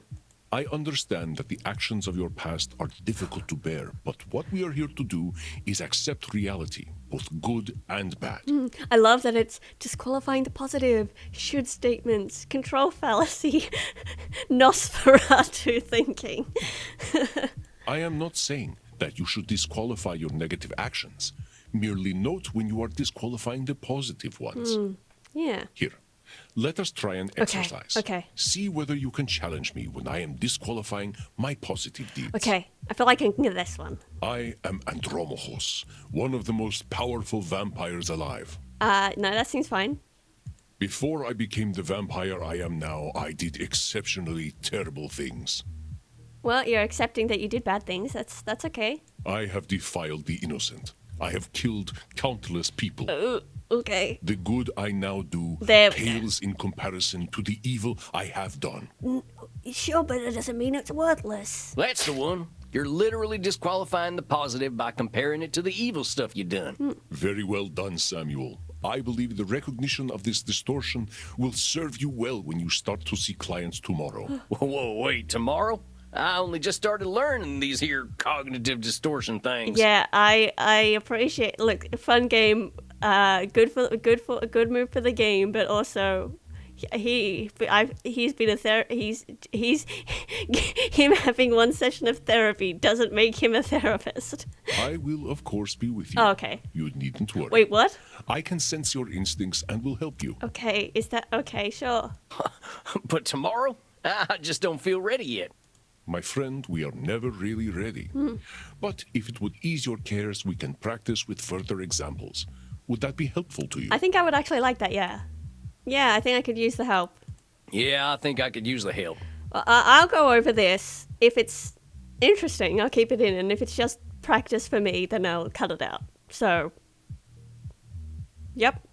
I understand that the actions of your past are difficult to bear, but what we are here to do is accept reality, both good and bad. I love that it's disqualifying the positive, should statements, control fallacy, Nosferatu thinking. I am not saying that you should disqualify your negative actions. Merely note when you are disqualifying the positive ones. Yeah. Here, let us try an exercise. okay. See whether you can challenge me when I am disqualifying my positive deeds. Okay, I feel like I can get this one. I am Andromachos, one of the most powerful vampires alive. No, that seems fine. Before I became the vampire I am now, I did exceptionally terrible things. Well, you're accepting that you did bad things. That's okay. I have defiled the innocent. I have killed countless people. Okay. The good I now do There we go. pales in comparison to the evil I have done. Sure, but it doesn't mean it's worthless. That's the one. You're literally disqualifying the positive by comparing it to the evil stuff you done. Very well done, Samuel. I believe the recognition of this distortion will serve you well when you start to see clients tomorrow. Whoa, wait, tomorrow? I only just started learning these here cognitive distortion things. Yeah, I appreciate. Look, fun game. Good move for the game, but also he's been he's him having one session of therapy doesn't make him a therapist. I will, of course, be with you. Oh, okay. You needn't worry. Wait, what? I can sense your instincts and will help you. Okay, is that okay? Sure. But tomorrow? I just don't feel ready yet. My friend, we are never really ready. But if it would ease your cares, we can practice with further examples. Would that be helpful to you? I think I would actually like that. Yeah. Yeah, I think I could use the help. Yeah, I think I could use the help. I'll go over this. If it's interesting, I'll keep it in, and if it's just practice for me, then I'll cut it out. So. Yep.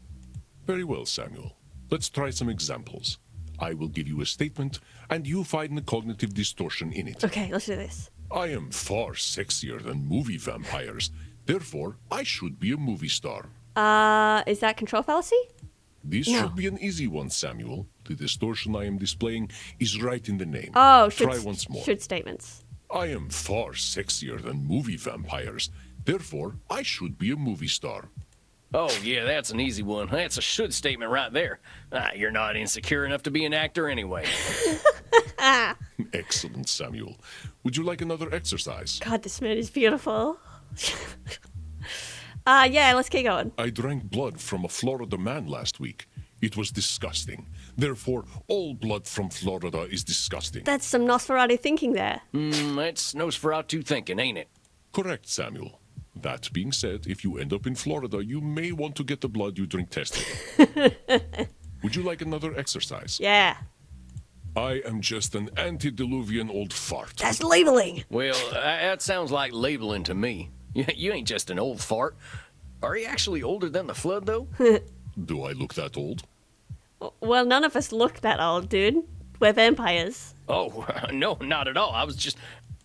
Very well, Samuel. Let's try some examples. I will give you a statement, and you find the cognitive distortion in it. Okay, let's do this. I am far sexier than movie vampires. Therefore, I should be a movie star. Is that control fallacy? This No. should be an easy one, Samuel. The distortion I am displaying is right in the name. Oh, Try once more. should statements. I am far sexier than movie vampires. Therefore, I should be a movie star. Oh, yeah, that's an easy one. That's a should statement right there. You're not insecure enough to be an actor anyway. Excellent, Samuel. Would you like another exercise? God, this man is beautiful. Yeah, let's keep going. I drank blood from a Florida man last week. It was disgusting. Therefore, all blood from Florida is disgusting. That's some Nosferatu thinking there. That's Nosferatu thinking, ain't it? Correct, Samuel. That being said, if you end up in Florida, you may want to get the blood you drink tested. Would you like another exercise? Yeah. I am just an antediluvian old fart. That's labeling. Well, that sounds like labeling to me. You ain't just an old fart. Are you actually older than the flood, though? Do I look that old? Well, none of us look that old, dude. We're vampires. Oh, no, not at all. I was just...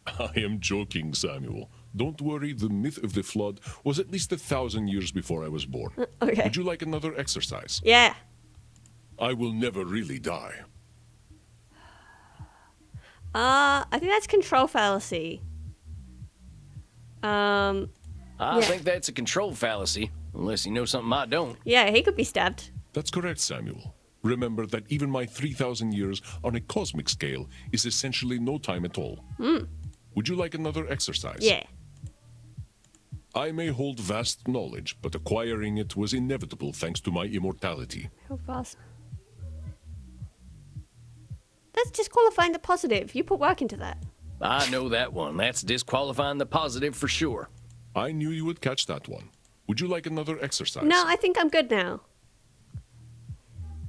I am joking, Samuel. Don't worry, the myth of the flood was at least 1,000 years before I was born. Okay. Would you like another exercise? Yeah. I will never really die. I think that's control fallacy. I Yeah. think that's a control fallacy, unless you know something I don't. Yeah, he could be stabbed. That's correct, Samuel. Remember that even my 3,000 years on a cosmic scale is essentially no time at all. Would you like another exercise? Yeah. I may hold vast knowledge, but acquiring it was inevitable thanks to my immortality. How fast? That's disqualifying the positive. You put work into that. I know that one. That's disqualifying the positive for sure. I knew you would catch that one. Would you like another exercise? No, I think I'm good now.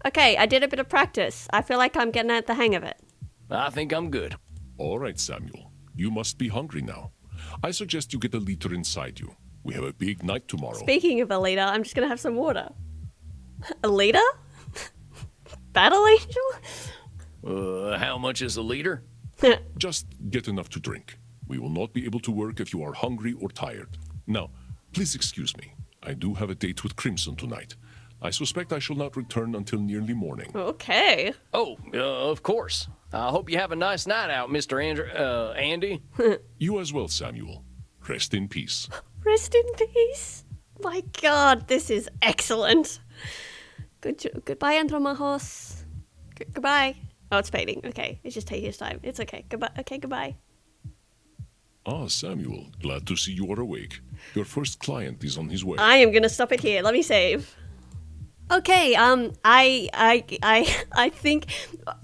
Okay, I did a bit of practice. I feel like I'm getting at the hang of it. I think I'm good. All right, Samuel. You must be hungry now. I suggest you get a liter inside you. We have a big night tomorrow. Speaking of a leader, I'm just gonna have some water. A leader? Battle angel? How much is a liter? Just get enough to drink. We will not be able to work if you are hungry or tired. Now, please excuse me. I do have a date with Crimson tonight. I suspect I shall not return until nearly morning. Okay. Oh, of course. I hope you have a nice night out, Mr. Andy. You as well, Samuel. Rest in peace. Rest in peace. My God, this is excellent. Goodbye, Andromahos. Goodbye. Oh, it's fading. Okay, it's just taking its time. It's okay. Goodbye. Okay, goodbye. Ah, Samuel, glad to see you are awake. Your first client is on his way. I am gonna stop it here. Let me save. Okay, I think,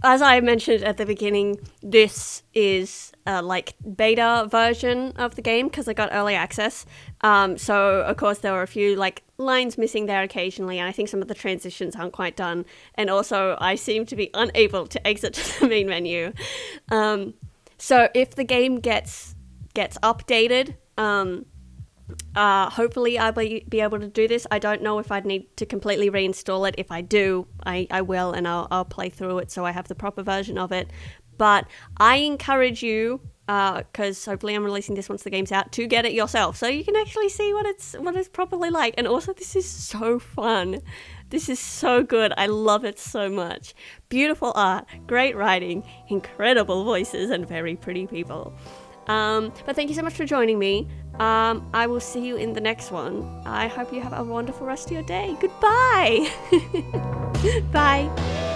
as I mentioned at the beginning, this is like beta version of the game because I got early access. So of course there were a few like lines missing there occasionally, and I think some of the transitions aren't quite done. And also I seem to be unable to exit to the main menu. So if the game gets updated, hopefully I'll be able to do this. I don't know if I'd need to completely reinstall it. If I do, I will, and I'll play through it so I have the proper version of it. But I encourage you, because hopefully I'm releasing this once the game's out, to get it yourself so you can actually see what it's properly like. And also, this is so fun. This is so good. I love it so much. Beautiful art, great writing, incredible voices, and very pretty people. But thank you so much for joining me. I will see you in the next one. I hope you have a wonderful rest of your day. Goodbye. Bye.